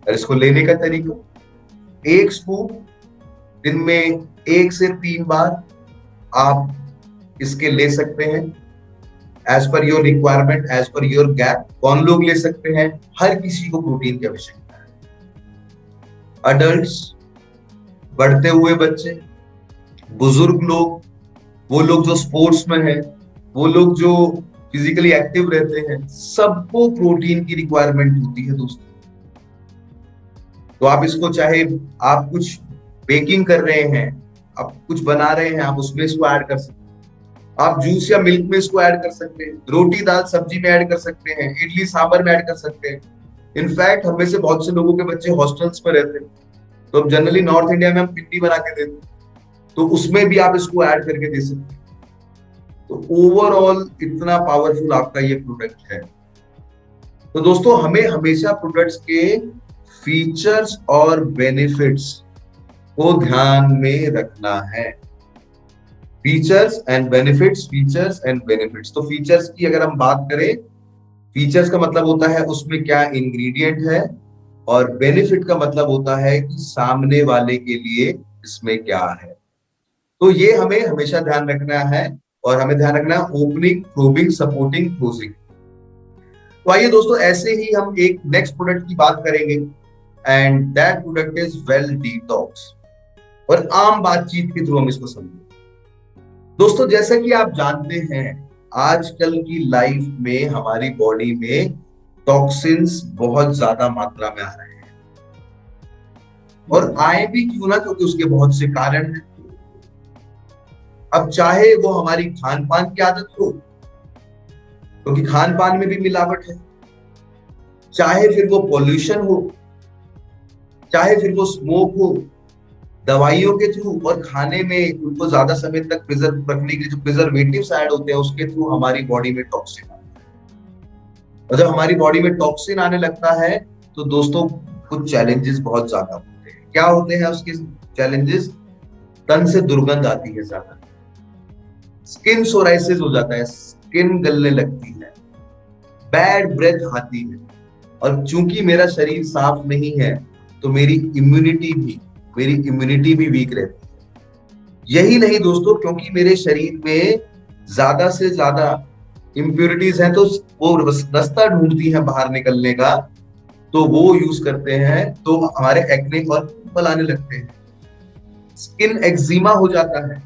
और इसको लेने का तरीका, एक स्कूप दिन में 1 से 3 बार आप इसके ले सकते हैं, as per your requirement, as per your gap. कौन लोग ले सकते हैं? हर किसी को प्रोटीन की आवश्यकता है। अडल्ट्स, बढ़ते हुए बच्चे, बुजुर्ग लोग, वो लोग जो स्पोर्ट्स में हैं, वो लोग जो फिजिकली एक्टिव रहते हैं, सबको प्रोटीन की रिक्वायरमेंट होती है दोस्तों। तो आप इसको, चाहे आप कुछ बेकिंग कर रहे हैं, आप कुछ बना रहे हैं, आप उसमें इसको ऐड कर सकते हैं। आप जूस या मिल्क में इसको ऐड कर सकते हैं, रोटी दाल सब्जी में ऐड कर सकते हैं, इडली सांभर में ऐड कर सकते हैं। इनफैक्ट हम में से बहुत से लोगों के बच्चे हॉस्टल्स में रहते हैं, तो जनरली नॉर्थ इंडिया में हम पिंडी बना के देते हैं, तो उसमें भी आप इसको ऐड करके दे सकते हैं। तो ओवरऑल इतना पावरफुल आपका ये प्रोडक्ट है। तो दोस्तों, हमें हमेशा प्रोडक्ट्स के फीचर्स और बेनिफिट्स को ध्यान में रखना है। Features and benefits, features and benefits. तो फीचर्स की अगर हम बात करें, फीचर्स का मतलब होता है उसमें क्या इंग्रेडिएंट है, और बेनिफिट का मतलब होता है कि सामने वाले के लिए इसमें क्या है। तो ये हमें हमेशा ध्यान रखना है, और हमें ध्यान रखना है ओपनिंग, प्रोबिंग, सपोर्टिंग, क्लोजिंग। तो आइए दोस्तों, ऐसे ही हम एक नेक्स्ट प्रोडक्ट की बात करेंगे, and that product is well detox. और आम बातचीत के थ्रू हम इसको समझेंगे। दोस्तों, जैसा कि आप जानते हैं, आजकल की लाइफ में हमारी बॉडी में टॉक्सिन्स बहुत ज्यादा मात्रा में आ रहे हैं, और आए भी क्यों ना, क्योंकि उसके बहुत से कारण हैं। अब चाहे वो हमारी खान पान की आदत हो, क्योंकि खान पान में भी मिलावट है, चाहे फिर वो पॉल्यूशन हो, चाहे फिर वो स्मोक हो, दवाइयों के थ्रू, और खाने में उनको ज्यादा समय तक प्रिजर्व रखने के लिए जो प्रिजर्वेटिव्स ऐड होते हैं, उसके थ्रू हमारी बॉडी में टॉक्सिन आता है। और जब हमारी बॉडी में टॉक्सिन आने लगता है, तो दोस्तों कुछ चैलेंजेस बहुत ज्यादा होते हैं। क्या होते हैं उसके चैलेंजेस? तन से दुर्गंध आती है ज्यादा, स्किन सोराइसिस हो जाता है, स्किन गलने लगती है, बैड ब्रेथ आती है, और चूंकि मेरा शरीर साफ नहीं है, तो मेरी इम्यूनिटी भी वीक रहती है। यही नहीं दोस्तों, क्योंकि मेरे शरीर में ज्यादा से ज्यादा इम्प्योरिटीज हैं, तो वो रास्ता ढूंढती हैं बाहर निकलने का, तो वो यूज करते हैं, तो हमारे एक्ने और पिंपल आने लगते हैं। स्किन एक्जिमा हो जाता है।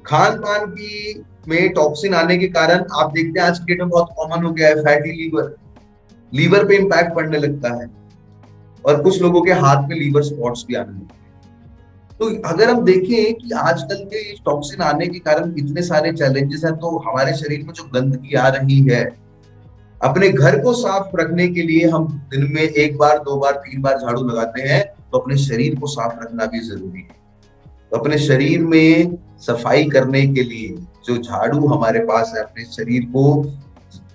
खान पान की में टॉक्सिन आने के कारण आप देखते हैं आज के डेट में बहुत कॉमन हो गया है फैटी लीवर, लीवर पे इंपैक्ट पड़ने लगता है और कुछ लोगों के हाथ पे लीवर स्पॉट्स भी आने लगते हैं। तो अगर हम देखें कि आजकल के टॉक्सिन आने के कारण कितने सारे चैलेंजेस हैं, तो हमारे शरीर में जो गंदगी आ रही है, अपने घर को साफ रखने के लिए हम दिन में 1 बार 2 बार 3 बार झाड़ू लगाते हैं, तो अपने शरीर को साफ रखना भी जरूरी है। तो अपने शरीर में सफाई करने के लिए जो झाड़ू हमारे पास है, अपने शरीर को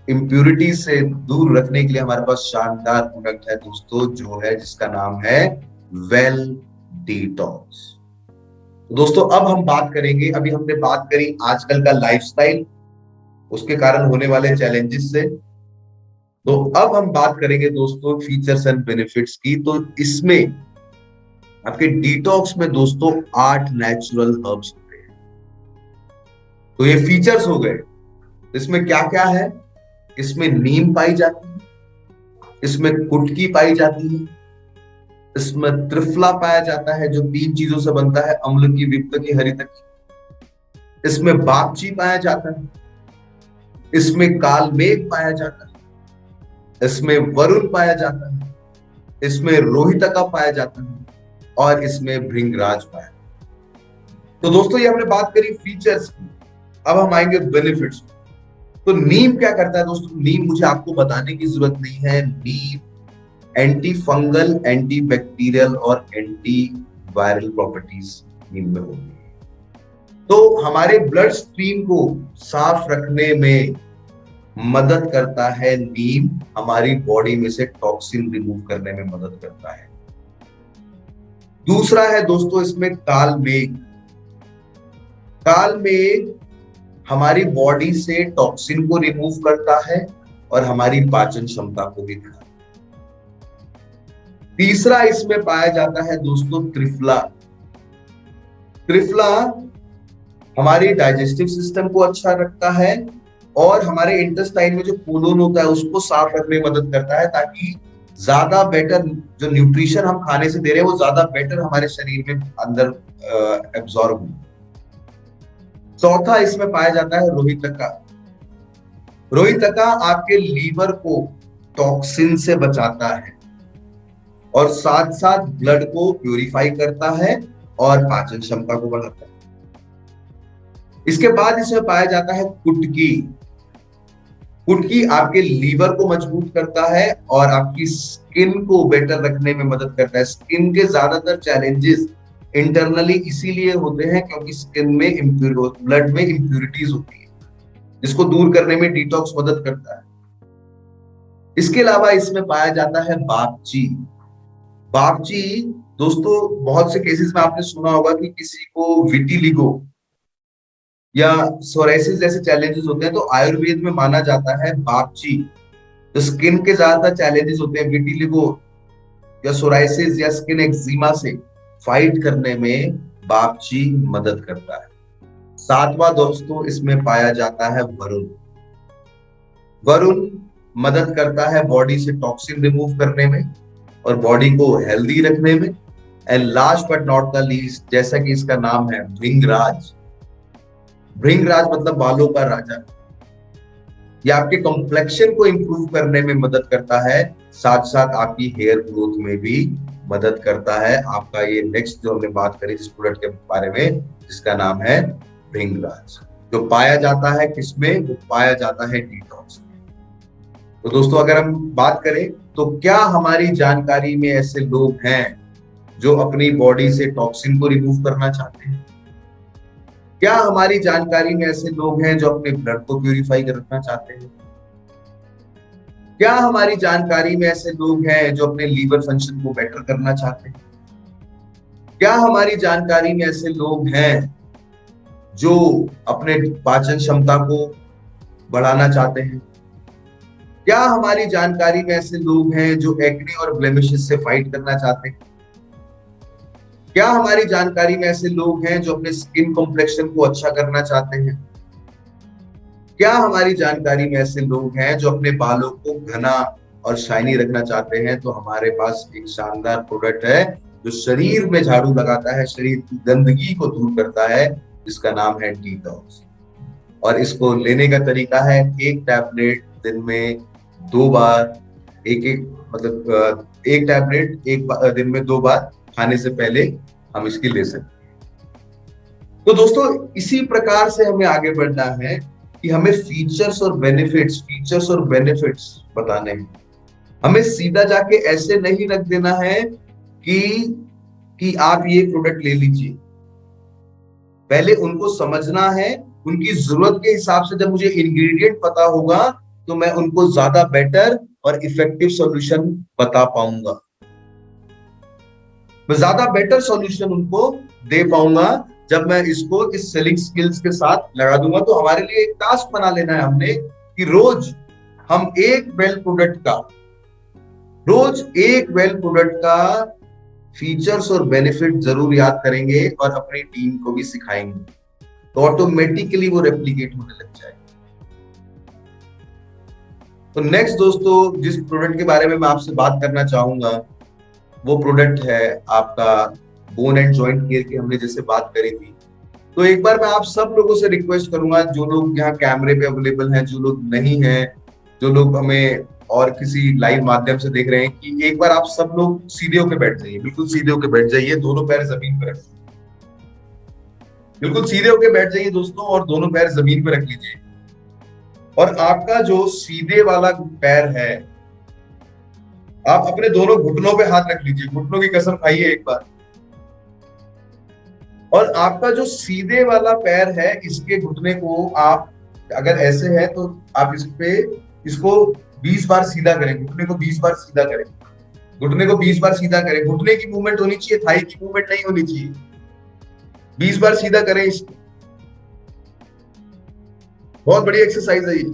इम्प्यूरिटी से दूर रखने के लिए हमारे पास शानदार प्रोडक्ट है दोस्तों, जो है जिसका नाम है वेल डिटॉक्स। दोस्तों अब हम बात करेंगे, अभी हमने बात करी आजकल का लाइफस्टाइल, उसके कारण होने वाले चैलेंजेस से। तो अब हम बात करेंगे दोस्तों फीचर्स एंड बेनिफिट्स की। तो इसमें आपके डिटॉक्स में दोस्तों 8 नेचुरल हर्ब्स होते हैं। तो ये फीचर्स हो गए। इसमें क्या क्या है? इसमें नीम पाई जाती है, इसमें कुटकी पाई जाती है, इसमें त्रिफला पाया जाता है जो 3 चीजों से बनता है, अम्ल की, विप्त की, हरित की। इसमें बागची पाया जाता है, इसमें काल मेघ पाया जाता है, इसमें वरुण पाया जाता है, इसमें रोहितका पाया जाता है और इसमें भृंगराज पाया जाता है। तो दोस्तों ये हमने बात करी फीचर्स की। अब हम आएंगे बेनिफिट्स। तो नीम क्या करता है दोस्तों? नीम मुझे आपको बताने की जरूरत नहीं है। नीम एंटी फंगल, एंटी बैक्टीरियल और एंटी वायरल प्रॉपर्टीज नीम में होती है। तो हमारे ब्लड स्ट्रीम को साफ रखने में मदद करता है नीम, हमारी बॉडी में से टॉक्सिन रिमूव करने में मदद करता है। दूसरा है दोस्तों इसमें काल मेघ। काल मेघ हमारी बॉडी से टॉक्सिन को रिमूव करता है और हमारी पाचन क्षमता को भी बढ़ाता है। तीसरा इसमें पाया जाता है दोस्तों त्रिफला। त्रिफला हमारी डाइजेस्टिव सिस्टम को अच्छा रखता है और हमारे इंटेस्टाइन में जो कोलोन होता है उसको साफ रखने में मदद करता है, ताकि ज्यादा बेटर जो न्यूट्रिशन हम खाने से दे रहे हैं वो ज्यादा बेटर हमारे शरीर में अंदर एब्जॉर्ब हो। चौथा इसमें पाया जाता है रोहितका। रोहितका आपके लीवर को टॉक्सिन से बचाता है और साथ साथ ब्लड को प्यूरिफाई करता है और पाचन क्षमता को बढ़ाता है। इसके बाद इसमें पाया जाता है कुटकी। कुटकी आपके लीवर को मजबूत करता है और आपकी स्किन को बेटर रखने में मदद करता है। स्किन के ज्यादातर चैलेंजेस इंटरनली इसीलिए होते हैं क्योंकि स्किन में ब्लड में इंप्यूरिटीज होती है, जिसको दूर करने में डिटॉक्स मदद करता है। इसके अलावा इसमें पाया जाता है बागची। बागची दोस्तों बहुत से केसेस में आपने सुना होगा कि किसी को विटिलिगो या सोराइसिस जैसे चैलेंजेस होते हैं, तो आयुर्वेद में माना जाता है बागची जो स्किन के ज्यादातर चैलेंजेस होते हैं, विटिलिगो या सोराइसिस या स्किन एक्जिमा से फाइट करने में बागची मदद करता है। सातवां दोस्तों इसमें पाया जाता है वरुण। वरुण मदद करता है बॉडी से टॉक्सिन रिमूव करने में और बॉडी को हेल्दी रखने में। And last but not the least, जैसा कि इसका नाम है भृंगराज। भृंगराज मतलब बालों का राजा। यह आपके कॉम्प्लेक्शन को इंप्रूव करने में मदद करता है, साथ साथ आपकी हेयर ग्रोथ में भी मदद करता है। आपका ये नेक्स्ट जो हमने बात करी जिस प्रोडक्ट के बारे में, जिसका नाम है भृंगराज, जो पाया जाता है किसमें? वो पाया जाता है डिटॉक्स में। तो दोस्तों अगर हम बात करें तो क्या हमारी जानकारी में ऐसे लोग हैं जो अपनी बॉडी से टॉक्सिन को रिमूव करना चाहते हैं? क्या हमारी जानकारी में ऐसे लोग हैं जो अपने ब्लड को प्यूरिफाई करना चाहते हैं? क्या हमारी जानकारी में ऐसे लोग हैं जो अपने लीवर फंक्शन को बेटर करना चाहते हैं? क्या हमारी जानकारी में ऐसे लोग हैं जो अपने पाचन क्षमता को बढ़ाना चाहते हैं? क्या हमारी जानकारी में ऐसे लोग हैं जो एक्ने और ब्लेमिशेस से फाइट करना चाहते हैं? क्या हमारी जानकारी में ऐसे लोग हैं जो अपने स्किन कॉम्प्लेक्शन को अच्छा करना चाहते हैं? क्या हमारी जानकारी में ऐसे लोग हैं जो अपने बालों को घना और शाइनी रखना चाहते हैं? तो हमारे पास एक शानदार प्रोडक्ट है जो शरीर में झाड़ू लगाता है, शरीर की गंदगी को दूर करता है, जिसका नाम है डिटॉक्स। और इसको लेने का तरीका है, एक टैबलेट दिन में 2 बार, एक एक मतलब एक टैबलेट दिन में 2 बार खाने से पहले हम इसकी ले सकते हैं। तो दोस्तों इसी प्रकार से हमें आगे बढ़ना है कि हमें फीचर्स और बेनिफिट्स बताने हैं। हमें सीधा जाके ऐसे नहीं रख देना है कि आप ये प्रोडक्ट ले लीजिए। पहले उनको समझना है, उनकी जरूरत के हिसाब से जब मुझे इंग्रेडिएंट पता होगा तो मैं उनको ज्यादा बेटर और इफेक्टिव सॉल्यूशन बता पाऊंगा, मैं ज्यादा बेटर सॉल्यूशन उनको दे पाऊंगा जब मैं इसको इस सेलिंग स्किल्स के साथ लगा दूंगा। तो हमारे लिए एक टास्क बना लेना है हमने कि रोज एक वेल प्रोडक्ट का फीचर्स और बेनिफिट जरूर याद करेंगे और अपनी टीम को भी सिखाएंगे, तो ऑटोमेटिकली वो रेप्लिकेट होने लग जाएगा। तो नेक्स्ट दोस्तों जिस प्रोडक्ट के बारे में मैं आपसे बात करना चाहूंगा वो प्रोडक्ट है आपका बोन एंड जॉइंट केयर की। हमने जैसे बात करी थी, तो एक बार मैं आप सब लोगों से रिक्वेस्ट करूंगा, जो लोग यहाँ कैमरे पे अवेलेबल हैं, जो लोग नहीं हैं, जो लोग हमें और किसी लाइव माध्यम से देख रहे हैं, कि एक बार आप सब लोग सीधे होकर बैठ जाइए, बिल्कुल सीधे होकर बैठ जाइए, दोनों पैर जमीन पर रखिए, बिल्कुल सीधे होकर बैठ जाइए दोस्तों, और दोनों पैर जमीन पर रख लीजिए। और आपका जो सीधे वाला पैर है, आप अपने दोनों घुटनों पे हाथ रख लीजिए, घुटनों की कसम खाइए एक बार। और आपका जो सीधे वाला पैर है, इसके घुटने को आप अगर ऐसे है तो आप इसको 20 बार सीधा करें, घुटने को 20 बार सीधा करें, घुटने को 20 बार सीधा करें। घुटने की मूवमेंट होनी चाहिए, थाई की मूवमेंट नहीं होनी चाहिए। 20 बार सीधा करें इसको। बहुत बड़ी एक्सरसाइज है ये।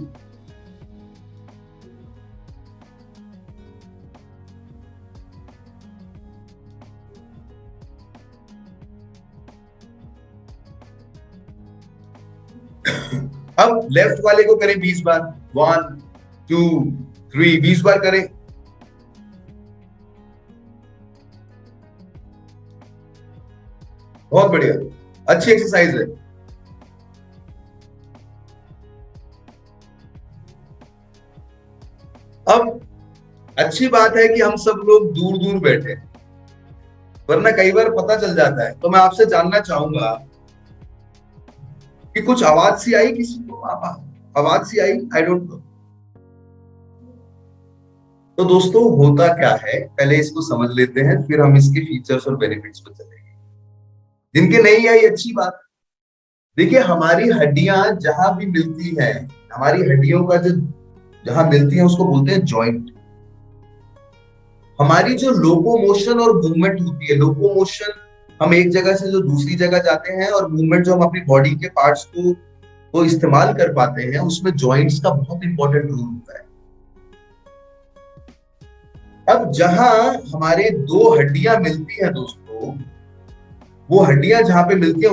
अब लेफ्ट वाले को करें 20 बार, 1 2 3, 20 बार करें। बहुत बढ़िया, अच्छी एक्सरसाइज है। अब अच्छी बात है कि हम सब लोग दूर दूर बैठे हैं, वरना कई बार पता चल जाता है। तो मैं आपसे जानना चाहूंगा कि कुछ आवाज सी आई, किसी को आवाज सी आई, आई डोंट नो। तो दोस्तों होता क्या है, पहले इसको समझ लेते हैं, फिर हम इसके फीचर्स और बेनिफिट्स पर चलेंगे। जिनके नहीं आई अच्छी बात। देखिए हमारी हड्डियां जहां भी मिलती हैं, हमारी हड्डियों का जो जहां मिलती है उसको बोलते हैं जॉइंट। हमारी जो लोकोमोशन और मूवमेंट होती है, लोकोमोशन हम एक जगह से जो दूसरी जगह जाते हैं, और मूवमेंट जो हम अपनी बॉडी के पार्ट्स को इस्तेमाल कर पाते हैं, उसमें जॉइंट्स का बहुत इंपॉर्टेंट रोल होता है। अब जहां हमारे 2 हड्डियां मिलती हैं दोस्तों, वो हड्डियां जहां पे मिलती है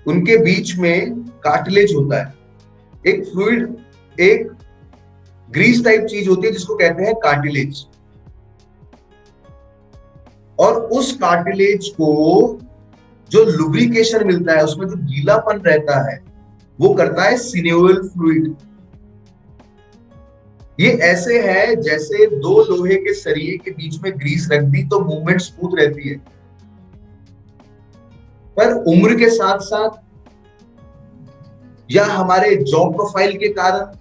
उनके बीच में कार्टिलेज होता है, एक फ्लूइड, एक ग्रीस टाइप चीज होती है जिसको कहते हैं कार्टिलेज। और उस कार्टिलेज को जो लुब्रिकेशन मिलता है, उसमें जो गीलापन रहता है, वो करता है सिनेवल फ्लूइड। ये ऐसे है जैसे 2 लोहे के सरिये के बीच में ग्रीस रख दी तो मूवमेंट स्मूथ रहती है, पर उम्र के साथ साथ या हमारे जॉब प्रोफाइल के कारण,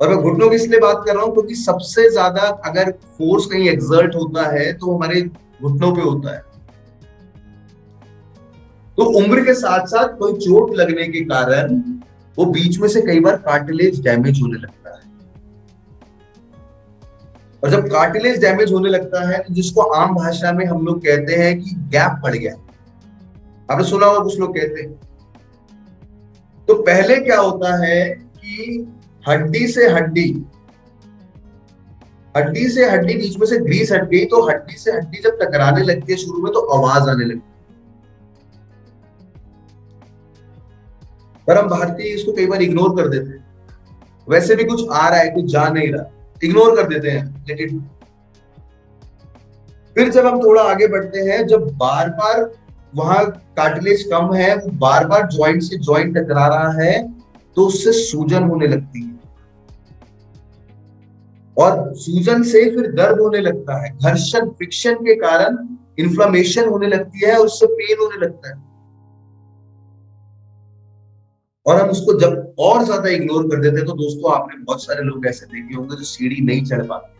और मैं घुटनों की इसलिए बात कर रहा हूं क्योंकि सबसे ज्यादा अगर फोर्स कहीं एक्सर्ट होता है तो हमारे घुटनों पे होता है। तो उम्र के साथ साथ कोई चोट लगने के कारण वो बीच में से कई बार कार्टिलेज डैमेज होने लगता है। और जब कार्टिलेज डैमेज होने लगता है तो जिसको आम भाषा में हम लोग कहते हैं कि गैप पड़ गया, आपने सुना होगा कुछ लोग कहते हैं। तो पहले क्या होता है कि हड्डी से हड्डी बीच में से ग्रीस हट गई, तो हड्डी से हड्डी जब टकराने लगती है शुरू में तो आवाज आने लगती है। पर हम भारतीय इसको कई बार इग्नोर कर देते हैं, वैसे भी कुछ आ रहा है, कुछ जा नहीं रहा, इग्नोर कर देते हैं, लेट इट। फिर जब हम थोड़ा आगे बढ़ते हैं, जब बार बार वहां कार्टिलेज कम है, वो बार बार जॉइंट से जॉइंट टकरा रहा है, तो उससे सूजन होने लगती है, और सूजन से फिर दर्द होने लगता है, घर्षण फ्रिक्शन के कारण इन्फ्लामेशन होने लगती है, उससे पेन होने लगता है। और हम उसको जब और ज्यादा इग्नोर कर देते हैं, तो दोस्तों आपने बहुत सारे लोग ऐसे देखे होंगे जो सीढ़ी नहीं चढ़ पाते,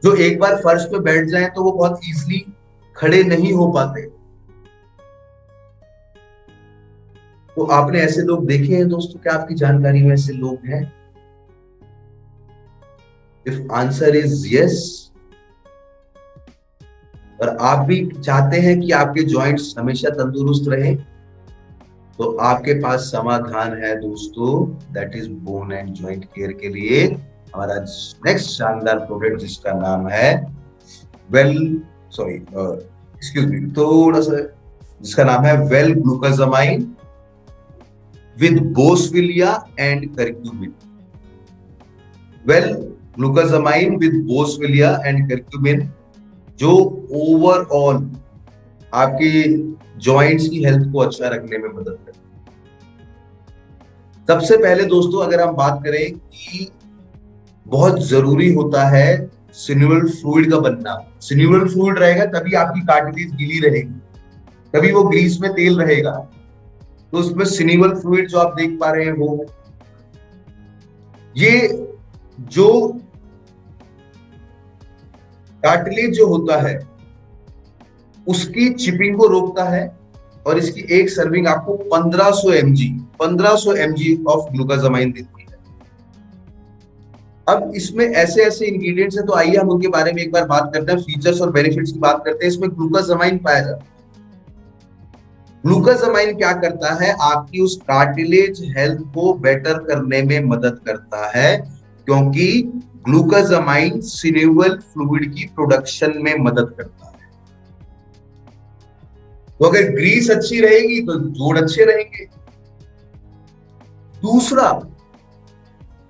जो एक बार फर्श पे बैठ जाए तो वो बहुत इजीली खड़े नहीं हो पाते। तो आपने ऐसे लोग देखे हैं दोस्तों? क्या आपकी जानकारी में ऐसे लोग हैं? इफ आंसर इज यस, और आप भी चाहते हैं कि आपके जॉइंट्स हमेशा तंदुरुस्त रहे, तो आपके पास समाधान है दोस्तों, that is bone and joint care के लिए हमारा नेक्स्ट शानदार प्रोडक्ट, जिसका नाम है जिसका नाम है well glucosamine with boswellia and curcumin. Well glucosamine with boswellia and curcumin, जो ओवरऑल आपकी जॉइंट्स की हेल्थ को अच्छा रखने में मदद करता है। सबसे पहले दोस्तों अगर हम बात करें कि बहुत जरूरी होता है सिन्यूवल फ्लूइड का बनना। सिन्यूवल फ्लूइड रहेगा तभी आपकी कार्टिलेज गीली रहेगी, तभी वो ग्रीस में तेल रहेगा। तो उसमें सिन्यूवल फ्लूइड जो आप देख पा रहे हैं, वो ये जो कार्टिलेज जो होता है उसकी चिपिंग को रोकता है, और इसकी एक सर्विंग आपको 1500 mg ऑफ ग्लूकोजामाइन देती है। अब इसमें ऐसे ऐसे इंग्रेडिएंट्स हैं, तो आइए हम उनके बारे में एक बार बात करते हैं, फीचर्स और बेनिफिट्स की बात करते हैं। इसमें ग्लूकोजामाइन पाया जाता है। ग्लूकोजामाइन क्या करता है? आपकी उस कार्टिलेज हेल्थ को बेटर करने में मदद करता है, क्योंकि ग्लूकोजामाइन सिन्यूवल फ्लूइड की प्रोडक्शन में मदद करता है। तो अगर ग्रीस अच्छी रहेगी तो जोड़ अच्छे रहेंगे। दूसरा,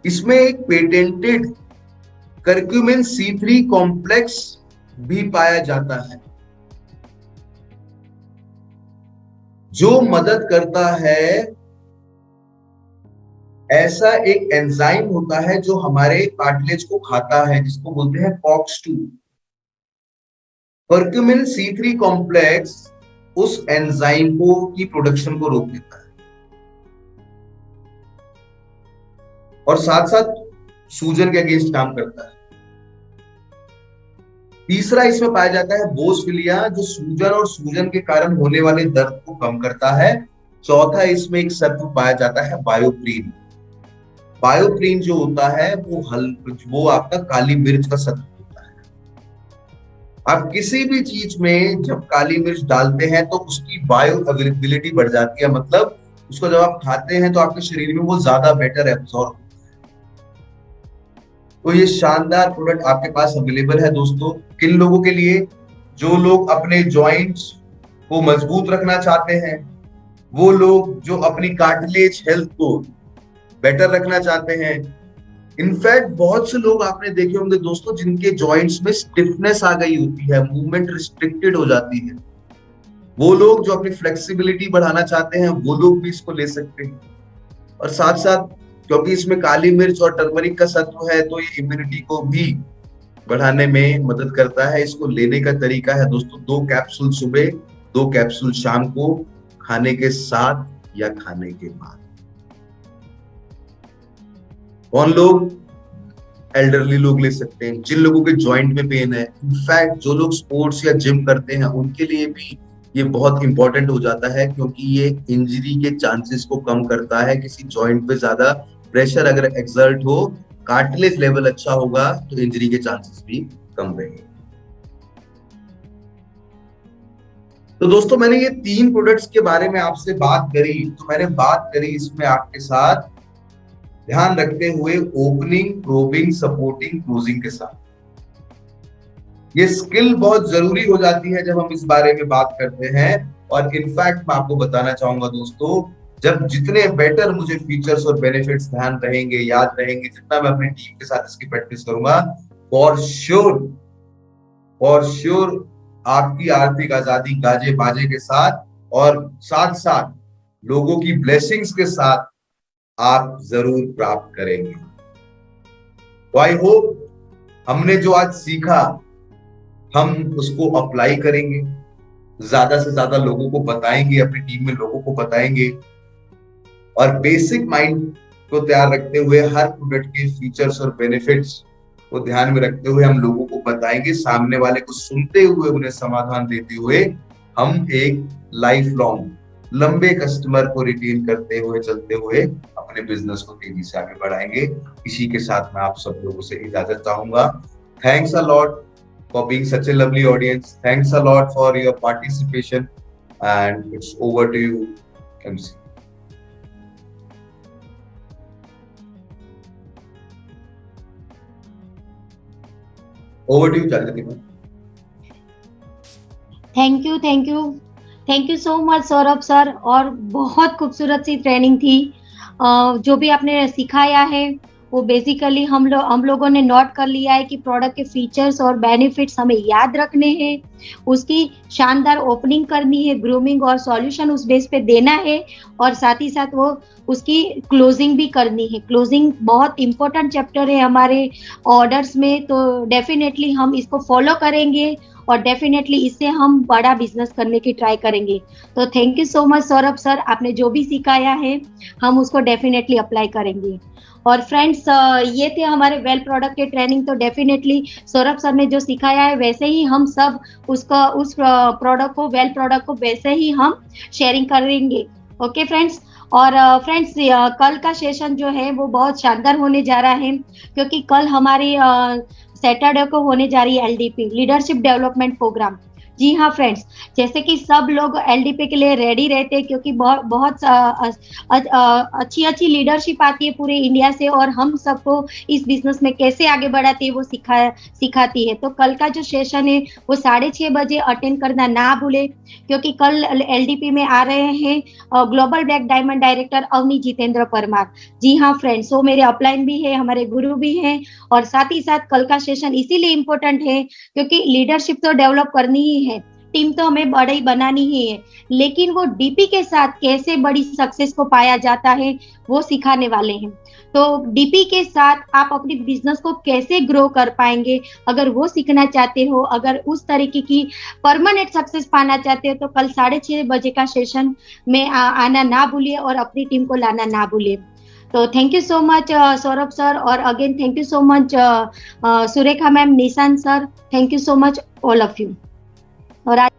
इसमें एक पेटेंटेड करक्यूमिन C3 कॉम्प्लेक्स भी पाया जाता है, जो मदद करता है। ऐसा एक एंजाइम होता है जो हमारे कार्टिलेज को खाता है, जिसको बोलते हैं COX-2। करक्यूमिन C3 कॉम्प्लेक्स उस एंजाइम को की प्रोडक्शन को रोक देता है, और साथ साथ सूजन के अगेंस्ट काम करता है। तीसरा, इसमें पाया जाता है बोसविलिया, जो सूजन और सूजन के कारण होने वाले दर्द को कम करता है। चौथा, इसमें एक सत्व पाया जाता है बायोप्रीन। बायोप्रीन जो होता है वो आपका काली मिर्च का सत्व होता है। आप किसी भी चीज में जब काली मिर्च डालते हैं तो उसकी बायो अवेलेबिलिटी बढ़ जाती है, मतलब उसको जब आप खाते हैं तो आपके शरीर में वो ज्यादा बेटर एब्जॉर्ब होता है। तो ये शानदार प्रोडक्ट आपके पास अवेलेबल है दोस्तों। किन लोगों के लिए? जो लोग अपने जॉइंट्स को मजबूत रखना चाहते हैं, वो लोग जो अपनी कार्टिलेज हेल्थ को बेटर रखना चाहते हैं। इनफैक्ट बहुत से लोग आपने देखे होंगे दोस्तों, जिनके जॉइंट्स में स्टिफनेस आ गई होती है, मूवमेंट रिस्ट्रिक्टेड हो जाती है। वो लोग जो अपनी फ्लेक्सिबिलिटी बढ़ाना चाहते हैं, वो लोग भी इसको ले सकते हैं। और साथ साथ क्योंकि इसमें काली मिर्च और टर्मरिक का सत्व है, तो ये इम्यूनिटी को भी बढ़ाने में मदद करता है। इसको लेने का तरीका है दोस्तों, 2 कैप्सूल सुबह, 2 कैप्सूल शाम को, खाने के साथ या खाने के बाद। कौन लोग? एल्डरली लोग ले सकते हैं, जिन लोगों के जॉइंट में पेन है। इनफैक्ट जो लोग स्पोर्ट्स या जिम करते हैं, उनके लिए भी ये बहुत इंपॉर्टेंट हो जाता है, क्योंकि ये इंजरी के चांसेस को कम करता है। किसी जॉइंट पे ज्यादा प्रेशर अगर एक्सर्ट हो, कार्टिलेज लेवल अच्छा होगा, तो इंजरी के चांसेस भी कम रहेंगे। तो दोस्तों, मैंने ये 3 प्रोडक्ट्स के बारे में आपसे बात करी, तो मैंने बात करी इसमें आपके साथ ध्यान रखते हुए ओपनिंग, प्रोबिंग, सपोर्टिंग, क्लोजिंग के साथ। ये स्किल बहुत जरूरी हो जाती है जब हम इस बारे में बात करते हैं। और इनफैक्ट मैं आपको बताना चाहूंगा दोस्तों, जब जितने बेटर मुझे फीचर्स और बेनिफिट्स ध्यान रहेंगे, याद रहेंगे, जितना मैं अपनी टीम के साथ इसकी प्रैक्टिस करूंगा, फॉर श्योर आपकी आर्थिक आजादी गाजे बाजे के साथ और साथ साथ लोगों की ब्लेसिंग्स के साथ आप जरूर प्राप्त करेंगे। तो आई होप हमने जो आज सीखा हम उसको अप्लाई करेंगे, ज्यादा से ज्यादा लोगों को बताएंगे, अपनी टीम में लोगों को बताएंगे, और बेसिक माइंड को तैयार रखते हुए हर प्रोडक्ट के फीचर्स और बेनिफिट्स को ध्यान में रखते हुए हम लोगों को बताएंगे। सामने वाले को सुनते हुए, उन्हें समाधान देते हुए हम एक लाइफ लॉन्ग लंबे कस्टमर को रिटेन करते हुए चलते हुए अपने बिजनेस को तेजी से आगे बढ़ाएंगे। इसी के साथ मैं आप सब लोगों से इजाजत चाहूंगा। Thanks a lot for being such a lovely audience. Thanks a lot for your participation, and it's over to you, MC. Over to you, Jagrati ma'am. Thank you so much Saurabh sir. और बहुत खूबसूरत सी training थी। जो भी आपने सिखाया है वो बेसिकली हम लोगों ने नोट कर लिया है कि प्रोडक्ट के फीचर्स और बेनिफिट्स हमें याद रखने हैं, उसकी शानदार ओपनिंग करनी है, ग्रूमिंग और सॉल्यूशन उस बेस पे देना है, और साथ ही साथ वो उसकी क्लोजिंग भी करनी है। क्लोजिंग बहुत इंपॉर्टेंट चैप्टर है हमारे ऑर्डर्स में, तो डेफिनेटली हम इसको फॉलो करेंगे और डेफिनेटली इससे हम बड़ा बिजनेस करने की ट्राई करेंगे। तो thank you so much Saurabh sir, आपने जो भी सिखाया है हम उसको डेफिनेटली अप्लाई करेंगे। और फ्रेंड्स, ये थे हमारे वेल प्रोडक्ट के ट्रेनिंग। तो डेफिनेटली सौरभ सर ने जो सिखाया है वैसे ही हम सब उस प्रोडक्ट को, वेल प्रोडक्ट को वैसे ही हम शेयरिंग करेंगे। Okay friends. और फ्रेंड्स, कल का सेशन जो है वो बहुत शानदार होने जा रहा है, क्योंकि कल हमारी सैटरडे को होने जा रही है LDP, लीडरशिप डेवलपमेंट प्रोग्राम। जी हाँ फ्रेंड्स, जैसे कि सब लोग LDP के लिए रेडी रहते हैं, क्योंकि बहुत अच्छी लीडरशिप आती है पूरे इंडिया से, और हम सबको इस बिजनेस में कैसे आगे बढ़ाती है वो सिखाती है। तो कल का जो सेशन है वो 6:30 बजे अटेंड करना ना भूले, क्योंकि कल LDP में आ रहे हैं Global Black Diamond director Avni Jitendra Parmar. जी हाँ फ्रेंड्स, वो मेरे अपलाइन भी है, हमारे गुरु भी हैं, और साथ ही साथ कल का सेशन इसीलिए इम्पोर्टेंट है क्योंकि लीडरशिप तो डेवलप करनी ही है, टीम तो हमें बड़ी बनानी ही है, लेकिन वो DP के साथ कैसे बड़ी सक्सेस को पाया जाता है वो सिखाने वाले हैं। तो DP के साथ आप अपनी बिजनेस को कैसे ग्रो कर पाएंगे, अगर वो सीखना चाहते हो, अगर उस तरीके की परमानेंट सक्सेस पाना चाहते हो, तो कल 6:30 बजे का सेशन में आना ना भूलिए और अपनी टीम को लाना ना भूलिए। तो thank you so much Saurabh sir, और again thank you so much Surekha ma'am, Nishant sir, thank you so much all of you. और आज